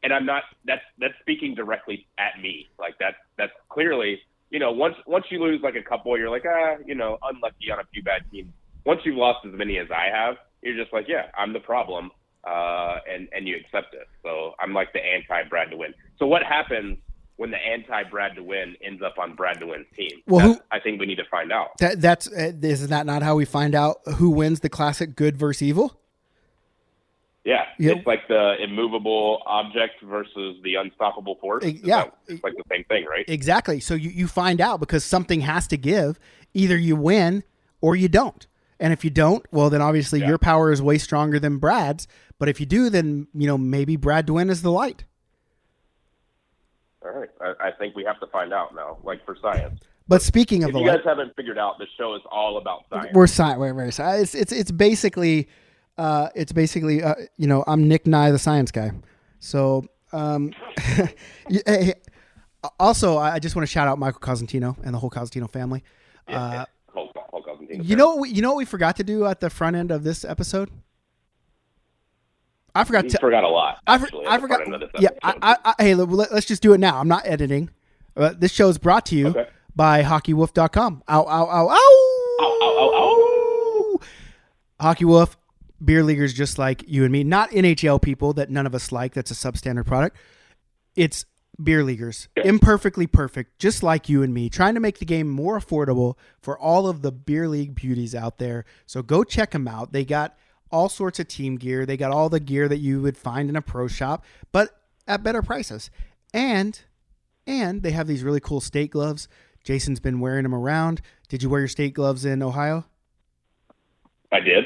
And I'm not, that's speaking directly at me. Like that's clearly, once you lose like a couple, you're like, unlucky on a few bad teams. Once you've lost as many as I have, you're just like, yeah, I'm the problem. And you accept it. So I'm like the anti-Brad DeWin. So what happens when the anti-Brad DeWin ends up on Brad DeWin's team? Well, I think we need to find out. Is that not how we find out who wins the classic good versus evil? Yeah, it's like the immovable object versus the unstoppable force. Yeah. It's like the same thing, right? Exactly. So you find out because something has to give. Either you win or you don't. And if you don't, well, then obviously your power is way stronger than Brad's. But if you do, then, maybe Brad DeWin is the light. All right. I think we have to find out now, like for science. But speaking of if the you guys light, haven't figured out, the show is all about science. We're science. It's basically, I'm Nick Nye, the science guy. So, also, I just want to shout out Michael Cosentino and the whole Cosentino family. Whole Cosentino you know what we forgot to do at the front end of this episode? I forgot. Forgot a lot. I forgot. Yeah. Hey, let's just do it now. I'm not editing. This show is brought to you by HockeyWolf.com. Ow! Ow! Ow! Ow! Ow! Ow! Ow! Ow! Hockey Wolf, beer leaguers just like you and me, not NHL people that none of us like. That's a substandard product. It's beer leaguers, imperfectly perfect, just like you and me, trying to make the game more affordable for all of the beer league beauties out there. So go check them out. They got all sorts of team gear. They got all the gear that you would find in a pro shop, but at better prices. And they have these really cool state gloves. Jason's been wearing them around. Did you wear your state gloves in Ohio? I did.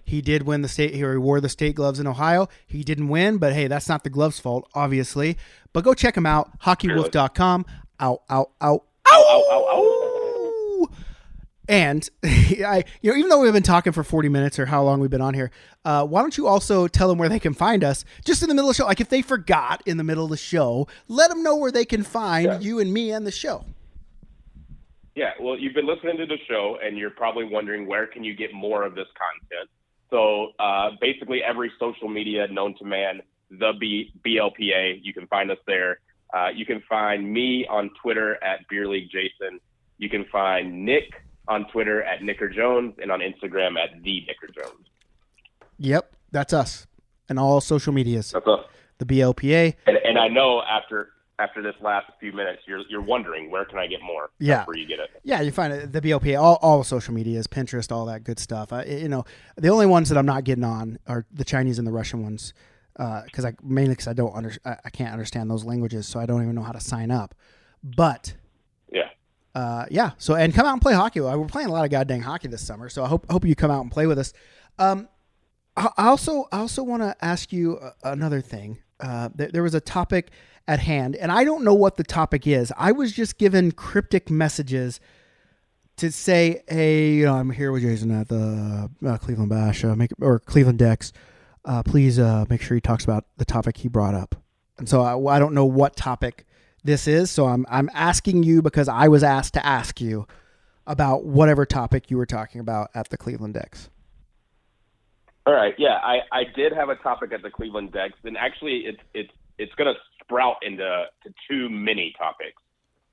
He did win the state. He wore the state gloves in Ohio. He didn't win, but hey, that's not the gloves' fault, obviously. But go check him out, hockeywolf.com. Ow, ow, ow, ow, ow, ow, ow. And even though we've been talking for 40 minutes or how long we've been on here, why don't you also tell them where they can find us just in the middle of the show? Like if they forgot in the middle of the show, let them know where they can find you and me and the show. Yeah, well, you've been listening to the show, and you're probably wondering where can you get more of this content. So basically every social media known to man, the BLPA, you can find us there. You can find me on Twitter at Beer League Jason. You can find Nick on Twitter at Nicker Jones and on Instagram at the Nicker Jones. Yep, that's us. And all social medias. That's us. The BLPA. And I know after this last few minutes, you're wondering where can I get more? Yeah, that's where you get it. Yeah, you find it the BLPA, all social medias, Pinterest, all that good stuff. The only ones that I'm not getting on are the Chinese and the Russian ones, because I can't understand those languages, so I don't even know how to sign up. But yeah. So and come out and play hockey. We're playing a lot of goddamn hockey this summer, so I hope you come out and play with us. I also want to ask you another thing. There was a topic at hand, and I don't know what the topic is. I was just given cryptic messages to say, "Hey, I'm here with Jason at the Cleveland Bash, or Cleveland Dex. Please make sure he talks about the topic he brought up." And so I don't know what topic this is. So I'm asking you because I was asked to ask you about whatever topic you were talking about at the Cleveland Dex. All right. Yeah, I did have a topic at the Cleveland Dex, and actually it's going to sprout into too many topics.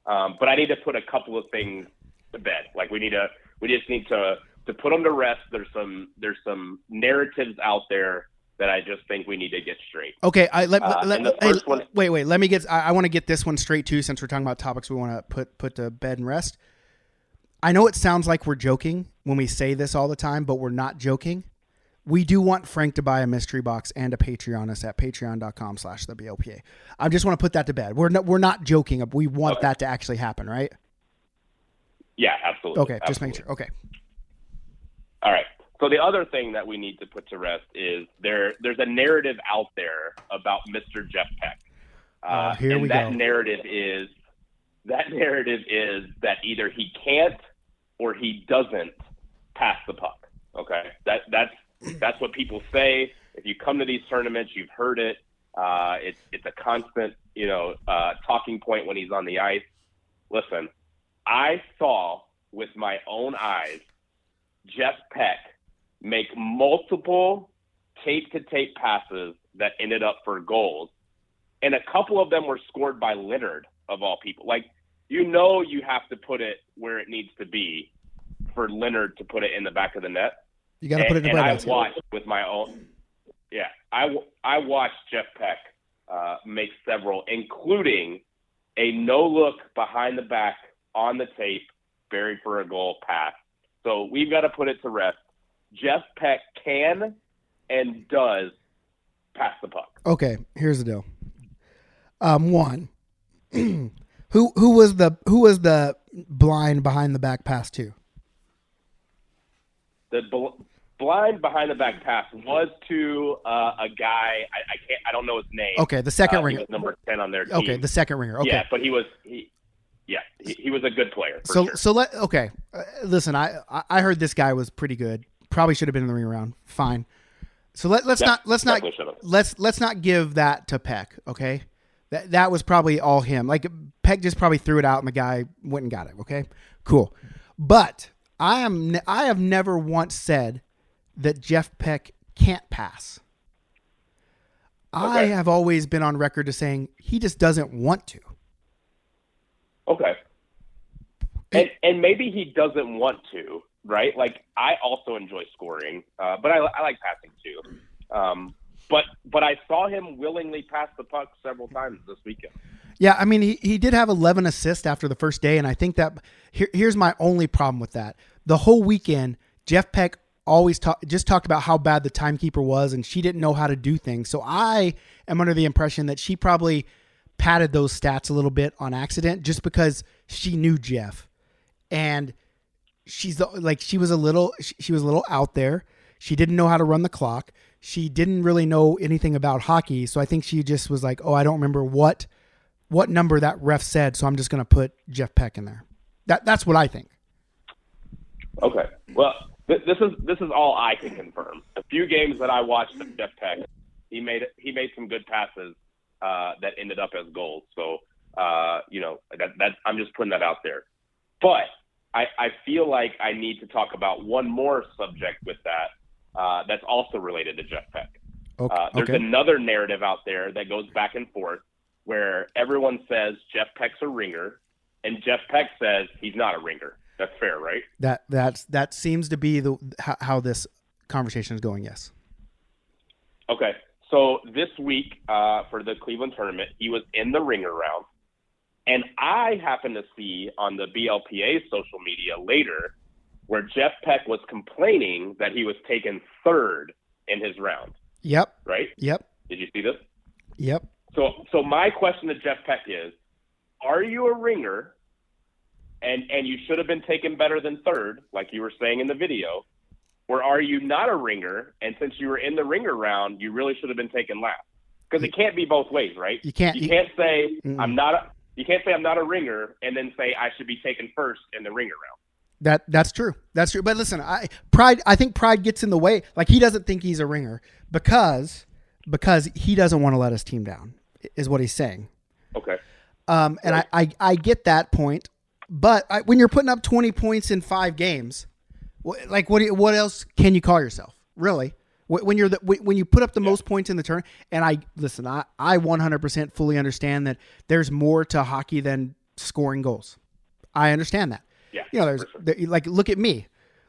But I need to put a couple of things to bed. Like we just need to put them to rest. There's some narratives out there that I just think we need to get straight. Okay, wait. Let me get. I want to get this one straight too, since we're talking about topics we want to put to bed and rest. I know it sounds like we're joking when we say this all the time, but we're not joking. We do want Frank to buy a mystery box and a Patreon us at patreon.com/theblpa. I just want to put that to bed. We're not joking. We want that to actually happen, right? Yeah, absolutely. Okay, just make sure. Okay. All right. So the other thing that we need to put to rest is there's a narrative out there about Mr. Jeff Peck. Here we go. That narrative is that either he can't or he doesn't pass the puck. Okay, that's what people say. If you come to these tournaments, you've heard it. It's a constant, talking point when he's on the ice. Listen, I saw with my own eyes Jeff Peck make multiple tape-to-tape passes that ended up for goals, and a couple of them were scored by Leonard, of all people. Like, you have to put it where it needs to be for Leonard to put it in the back of the net. You got to put it in the breadbasket. I watched with my own. Yeah, I watched Jeff Peck make several, including a no-look behind the back on the tape, buried for a goal pass. So we've got to put it to rest. Jeff Peck can and does pass the puck. Okay, here's the deal. One, who was the blind behind the back pass to? The blind behind the back pass was to a guy. I don't know his name. Okay, the second ringer. He was number 10 on their team. Okay, the second ringer. Okay. Yeah, but he was a good player. Listen, I heard this guy was pretty good. Probably should have been in the ring around. Fine. So let's not give that to Peck. Okay, that was probably all him. Like Peck just probably threw it out and the guy went and got it. Okay, cool. But I have never once said that Jeff Peck can't pass. Okay. I have always been on record to saying he just doesn't want to. Okay. And maybe he doesn't want to, right? Like, I also enjoy scoring, but I like passing too. But I saw him willingly pass the puck several times this weekend. Yeah, I mean, he did have 11 assists after the first day, and I think that here's my only problem with that. The whole weekend, Jeff Peck always talked about how bad the timekeeper was, and she didn't know how to do things. So I am under the impression that she probably padded those stats a little bit on accident, just because she knew Jeff, and she was a little out there. She didn't know how to run the clock. She didn't really know anything about hockey, so I think she just was like, "Oh, I don't remember what number that ref said, so I'm just going to put Jeff Peck in there." That's what I think. Okay. Well, this is all I can confirm. A few games that I watched of Jeff Peck, he made some good passes that ended up as goals. So that I'm just putting that out there. But I feel like I need to talk about one more subject with that that's also related to Jeff Peck. There's another narrative out there that goes back and forth where everyone says Jeff Peck's a ringer, and Jeff Peck says he's not a ringer. That's fair, right? That seems to be how this conversation is going. Yes. Okay. So this week for the Cleveland tournament, he was in the ringer round, and I happened to see on the BLPA social media later where Jeff Peck was complaining that he was taken third in his round. Yep. Right? Yep. Did you see this? Yep. So my question to Jeff Peck is, are you a ringer and you should have been taken better than third, like you were saying in the video, or are you not a ringer, and since you were in the ringer round, you really should have been taken last? Because it can't be both ways, right? You can't say I'm not a ringer and then say I should be taken first in the ringer round. That's true. That's true. But listen, I think pride gets in the way. Like, he doesn't think he's a ringer because he doesn't want to let his team down, is what he's saying. Okay. And I get that point, but when you're putting up 20 points in 5 games, like what else can you call yourself, really? When you put up the most points in the tournament, and I 100% fully understand that there's more to hockey than scoring goals. I understand that. Yeah, like, look at me.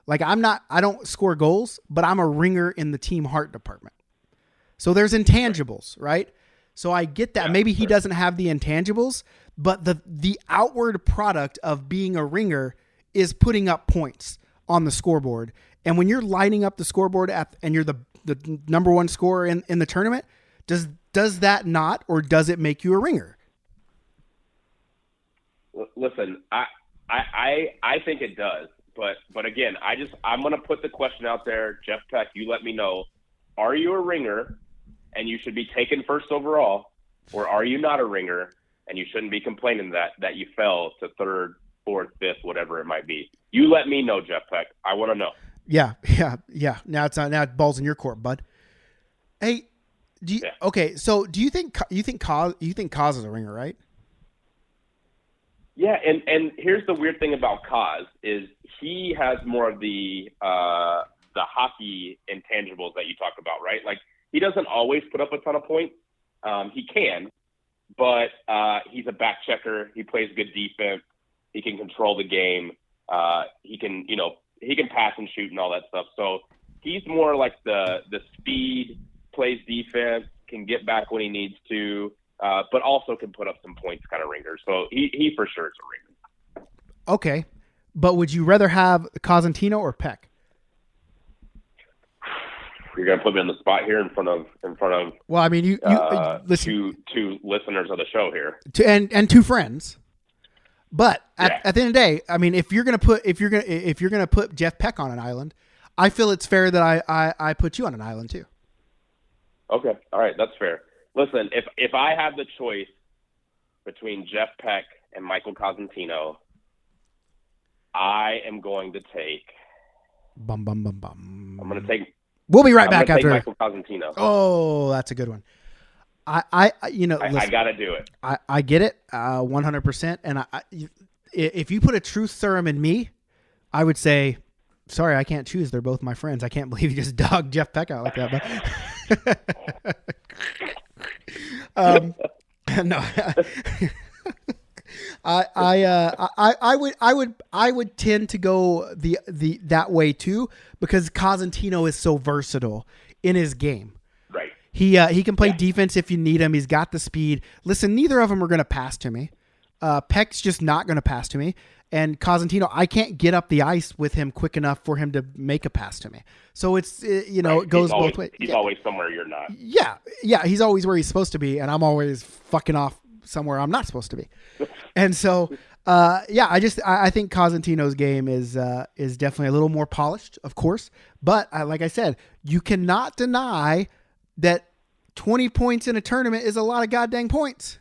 Like, I don't score goals, but I'm a ringer in the team heart department. So there's intangibles, right? So I get that. Maybe he doesn't have the intangibles, but the outward product of being a ringer is putting up points on the scoreboard. And when you're lighting up the scoreboard and you're the number one scorer in the tournament, does that not, or does it make you a ringer? Listen, I think it does, but again, I'm going to put the question out there. Jeff Peck, you let me know. Are you a ringer and you should be taken first overall, or are you not a ringer and you shouldn't be complaining that you fell to third, fourth, fifth, whatever it might be? You let me know, Jeff Peck. I want to know. Yeah. Now it's balls in your court, bud. Hey, okay. So do you think Kaz is a ringer, right? Yeah, and here's the weird thing about Kaz is he has more of the hockey intangibles that you talk about, right? Like, he doesn't always put up a ton of points. He can, but he's a back checker. He plays good defense. He can control the game. He can pass and shoot and all that stuff. So he's more like the speed, plays defense, can get back when he needs to, but also can put up some points kind of ringer. So he for sure is a ringer. Okay. But would you rather have Cosentino or Peck? You're gonna put me on the spot here in front of. Well, I mean, you listen, two listeners of the show here, and 2 friends. But at the end of the day, I mean, if you're gonna put Jeff Peck on an island, I feel it's fair that I put you on an island too. Okay, all right, that's fair. Listen, if I have the choice between Jeff Peck and Michael Cosentino, I am going to take. Bum bum bum bum. I'm going to take. We'll be right back after Michael Cosentino. Oh, that's a good one. I got to do it. I get it 100%. And if you put a truth serum in me, I would say, sorry, I can't choose. They're both my friends. I can't believe you just dogged Jeff Peck out like that. But no, I would tend to go the that way too, because Cosentino is so versatile in his game. Right. He can play defense if you need him. He's got the speed. Listen, neither of them are going to pass to me. Peck's just not going to pass to me. And Cosentino, I can't get up the ice with him quick enough for him to make a pass to me. So it's, it goes both ways. He's always somewhere you're not. Yeah. He's always where he's supposed to be, and I'm always fucking off somewhere I'm not supposed to be. And so, I think Cosentino's game is definitely a little more polished, of course. But like I said, you cannot deny that 20 points in a tournament is a lot of goddamn points.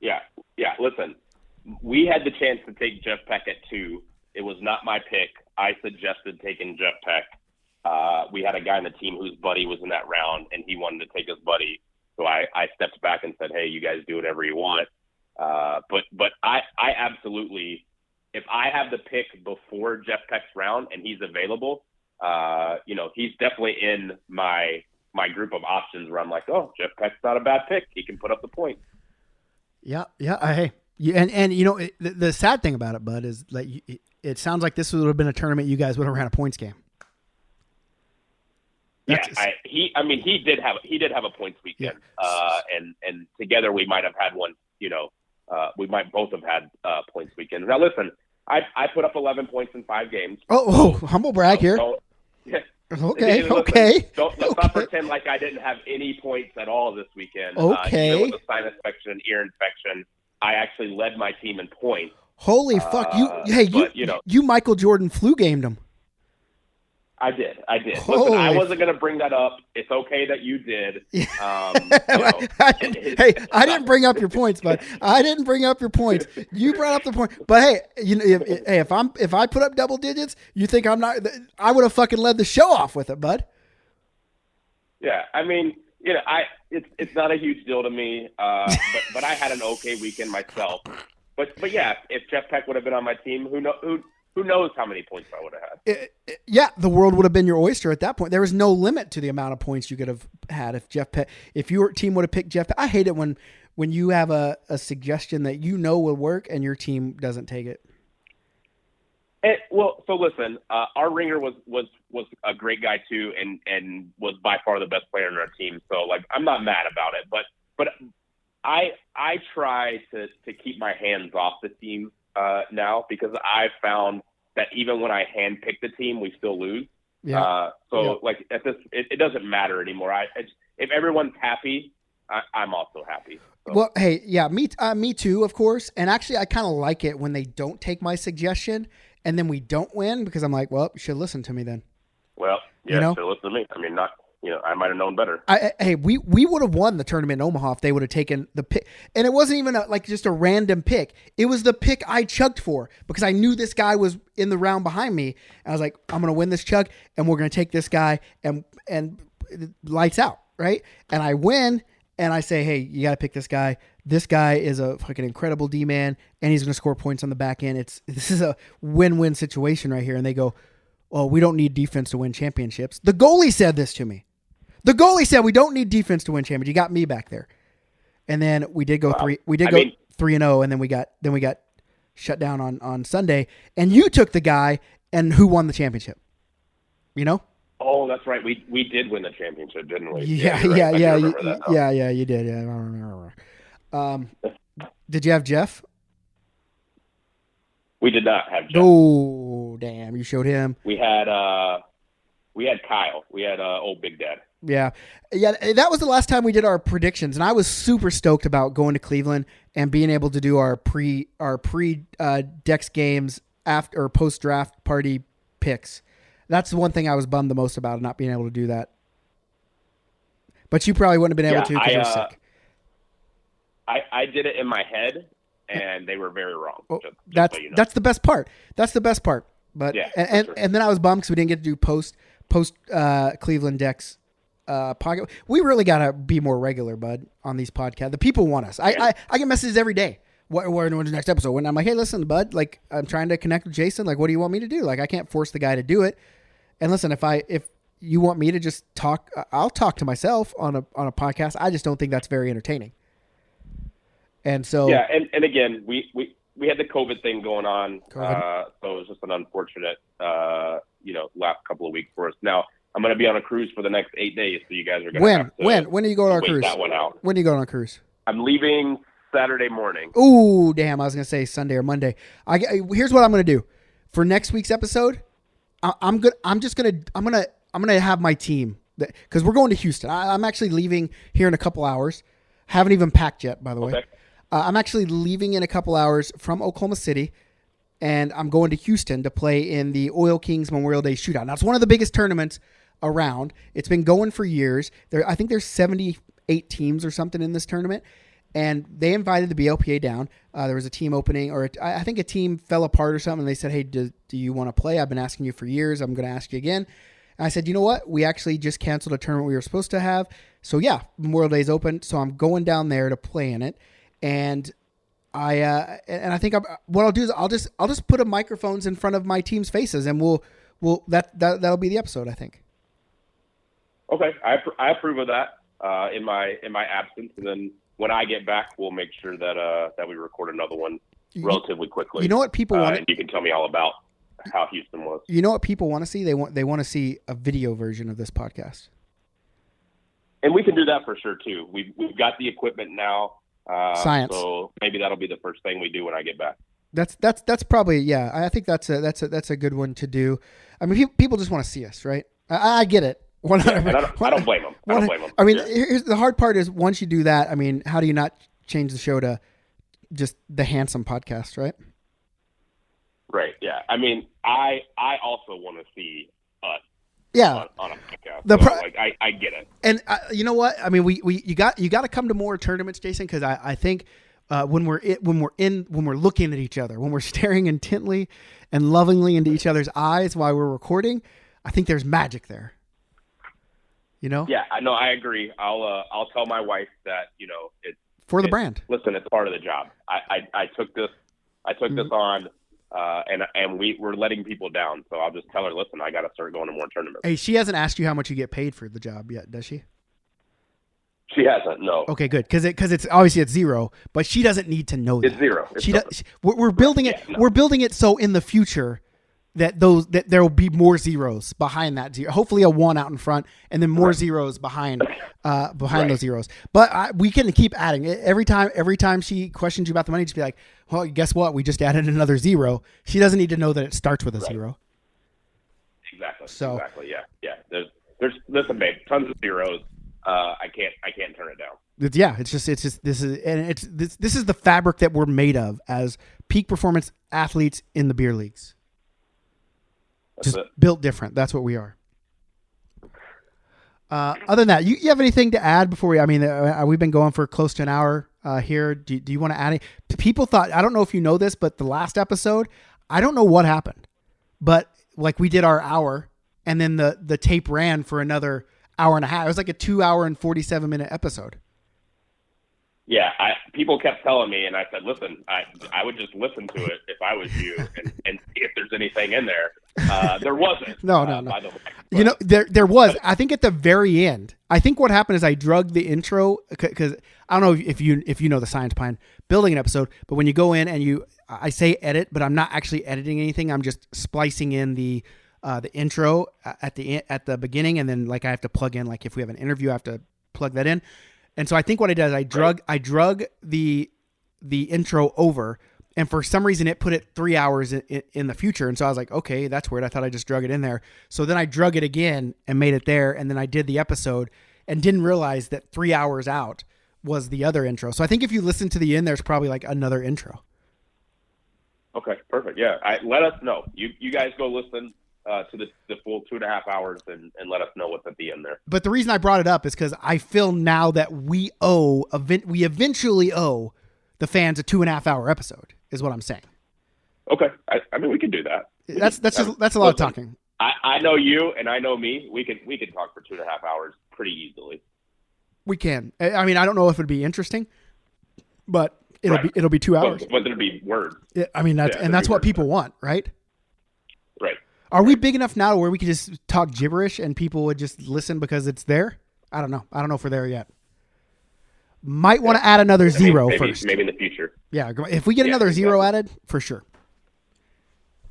Yeah. Listen, we had the chance to take Jeff Peck at 2. It was not my pick. I suggested taking Jeff Peck. We had a guy on the team whose buddy was in that round, and he wanted to take his buddy. So I stepped back and said, hey, you guys do whatever you want. But I absolutely, if I have the pick before Jeff Peck's round and he's available, he's definitely in my group of options where I'm like, oh, Jeff Peck's not a bad pick. He can put up the points. Yeah. Hey, and the sad thing about it, Bud, is like it sounds like this would have been a tournament you guys would have ran a points game. He did have a points weekend, and together we might have had one. We might both have had points weekends. Now listen, I put up 11 points in 5 games. Oh, humble brag here. Okay. Let's not pretend like I didn't have any points at all this weekend. Okay. Even with a sinus infection and ear infection, I actually led my team in points. Holy fuck! You Michael Jordan flu gamed him. I did. Listen, I wasn't going to bring that up. It's okay that you did. I didn't bring up your points, bud. I didn't bring up your points. You brought up the point. But hey, if I put up double digits, you think I'm not? I would have fucking led the show off with it, bud. Yeah, it's not a huge deal to me. But I had an okay weekend myself. But yeah, if Jeff Peck would have been on my team, who knows how many points I would have had? The world would have been your oyster at that point. There was no limit to the amount of points you could have had if your team would have picked Jeff Peck. I hate it when you have a suggestion that will work and your team doesn't take it. So listen, our ringer was a great guy too, and was by far the best player on our team. So like, I'm not mad about it, but I try to keep my hands off the team now, because I've found that even when I handpick the team, we still lose. Like at this, it doesn't matter anymore. If everyone's happy, I'm also happy. So. Well, hey, yeah, me too, of course. And actually, I kind of like it when they don't take my suggestion and then we don't win, because I'm like, well, you should listen to me then. Well, yeah, should listen to me. I mean, not. I might have known better. We would have won the tournament in Omaha if they would have taken the pick. And it wasn't even just a random pick. It was the pick I chugged for, because I knew this guy was in the round behind me. And I was like, I'm going to win this chug, and we're going to take this guy and lights out, right? And I win, and I say, hey, you got to pick this guy. This guy is a fucking incredible D-man, and he's going to score points on the back end. This is a win-win situation right here. And they go, well, we don't need defense to win championships. The goalie said this to me. The goalie said we don't need defense to win championships. You got me back there, and then we did go 3-0, and then we got shut down on Sunday. And you took the guy, and who won the championship? Oh, that's right. We did win the championship, didn't we? Yeah. You did. Yeah. Did you have Jeff? We did not have Jeff. Oh, damn! You showed him. We had Kyle. We had old Big Dad. Yeah. That was the last time we did our predictions, and I was super stoked about going to Cleveland and being able to do our pre Dex games after or post draft party picks. That's the one thing I was bummed the most about, not being able to do that. But you probably wouldn't have been able to because you're sick. I did it in my head, and they were very wrong. Well, that's the best part. That's the best part. But yeah, and then I was bummed because we didn't get to do post Cleveland Dex podcast. We really got to be more regular, bud, on these podcasts. The people want us. I get messages every day. When's the next episode? When I'm like, hey, listen, bud, like, I'm trying to connect with Jason. Like, what do you want me to do? Like, I can't force the guy to do it. And listen, if you want me to just talk, I'll talk to myself on a podcast. I just don't think that's very entertaining. And so yeah, and again, we had the COVID thing going on, so it was just an unfortunate last couple of weeks for us. Now I'm going to be on a cruise for the next 8 days, so you guys are going to when are you going on a cruise? That one out. When are you going on a cruise? I'm leaving Saturday morning. Ooh, damn! I was gonna say Sunday or Monday. Here's what I'm gonna do for next week's episode. I'm gonna have my team because we're going to Houston. I'm actually leaving here in a couple hours. Haven't even packed yet, by the way. Okay. I'm actually leaving in a couple hours from Oklahoma City, and I'm going to Houston to play in the Oil Kings Memorial Day Shootout. Now, it's one of the biggest tournaments around. It's been going for years. I think there's 78 teams or something in this tournament, and they invited the BLPA down. There was a team opening, or I think a team fell apart or something, and they said, hey, do you want to play? I've been asking you for years. I'm going to ask you again. And I said, you know what? We actually just canceled a tournament we were supposed to have. So, yeah, Memorial Day's open, so I'm going down there to play in it. And I think what I'll do is I'll just put microphones in front of my team's faces, and that'll be the episode, I think. Okay, I approve of that in my absence, and then when I get back, we'll make sure that we record another one relatively quickly. You know what people want? And you can tell me all about how Houston was. You know what people want to see? They want to see a video version of this podcast. And we can do that for sure too. We've got the equipment now. Science. So maybe that'll be the first thing we do when I get back. That's probably, yeah. I think that's a good one to do. I mean, people just want to see us, right? I get it. Yeah, I don't blame them. I mean, here's the hard part is once you do that, I mean, how do you not change the show to just the Handsome Podcast, right? Right. Yeah. I mean, I also want to see us. Yeah. On a podcast. I get it. And you know what? I mean, you got to come to more tournaments, Jason, because I think when we're looking at each other, when we're staring intently and lovingly into each other's eyes while we're recording, I think there's magic there. You know? Yeah, I know. I agree. I'll tell my wife that it's for the brand. Listen, it's part of the job. I took this on. And we're letting people down, so I'll just tell her, listen, I got to start going to more tournaments. Hey, she hasn't asked you how much you get paid for the job yet, does she? She hasn't, no. Okay, good, because it's obviously it's zero, but she doesn't need to know that. It's zero. We're building it. Yeah, no. We're building it so in the future that there will be more zeros behind that zero. Hopefully, a one out in front, and then more zeros behind those zeros. But we can keep adding every time she questions you about the money. Just be like, well, guess what? We just added another zero. She doesn't need to know that it starts with a zero. Exactly. So exactly. Yeah. There's listen, babe, tons of zeros. I can't turn it down. It's just this is the fabric that we're made of as peak performance athletes in the beer leagues. Just built different. That's what we are. Other than that, you have anything to add before we? I mean, we've been going for close to an hour here. Do you want to add any? People thought, I don't know if you know this, but the last episode, I don't know what happened, but like we did our hour, and then the tape ran for another hour and a half. It was like a 2 hour and 47-minute episode. Yeah, people kept telling me, and I said, listen, I would just listen to it if I was you and see if there's anything in there. There wasn't. No. By the way. You know, there was. I think at the very end, I think what happened is I drugged the intro because I don't know if you know the science behind building an episode, but when you go in and I say edit, but I'm not actually editing anything. I'm just splicing in the intro at the beginning, and then like I have to plug in, like if we have an interview, I have to plug that in. And so I think what I did is I drug the intro over, and for some reason it put it 3 hours in the future. And so I was like, okay, that's weird. I thought I just drug it in there. So then I drug it again and made it there. And then I did the episode and didn't realize that 3 hours out was the other intro. So I think if you listen to the end, there's probably like another intro. Okay, perfect. Yeah, let us know. You guys go listen to the full 2.5 hours and let us know what's at the end there. But the reason I brought it up is because I feel now that we eventually owe the fans a 2.5 hour episode, is what I'm saying. Okay, I mean we can do that. That's a lot of talking. I know you and I know me. We can talk for 2.5 hours pretty easily. We can. I mean, I don't know if it'd be interesting, but it'll be 2 hours. But there'll be words. I mean, that's what people want, right? Right. Are we big enough now where we could just talk gibberish and people would just listen because it's there? I don't know. I don't know if we're there yet. Might want to add another zero first. Maybe in the future. Yeah, if we get another zero added, for sure.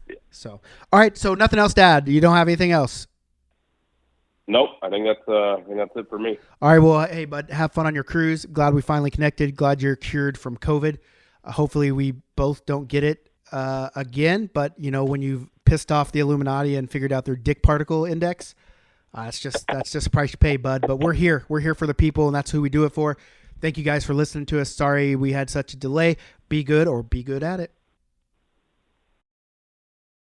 Yeah. So, all right. So nothing else to add. You don't have anything else? Nope. I think that's it for me. All right. Well, hey, bud, have fun on your cruise. Glad we finally connected. Glad you're cured from COVID. Hopefully we both don't get it again. But, when you've pissed off the Illuminati and figured out their dick particle index, that's just a price you pay, bud. But we're here. We're here for the people, and that's who we do it for. Thank you guys for listening to us. Sorry we had such a delay. Be good or be good at it.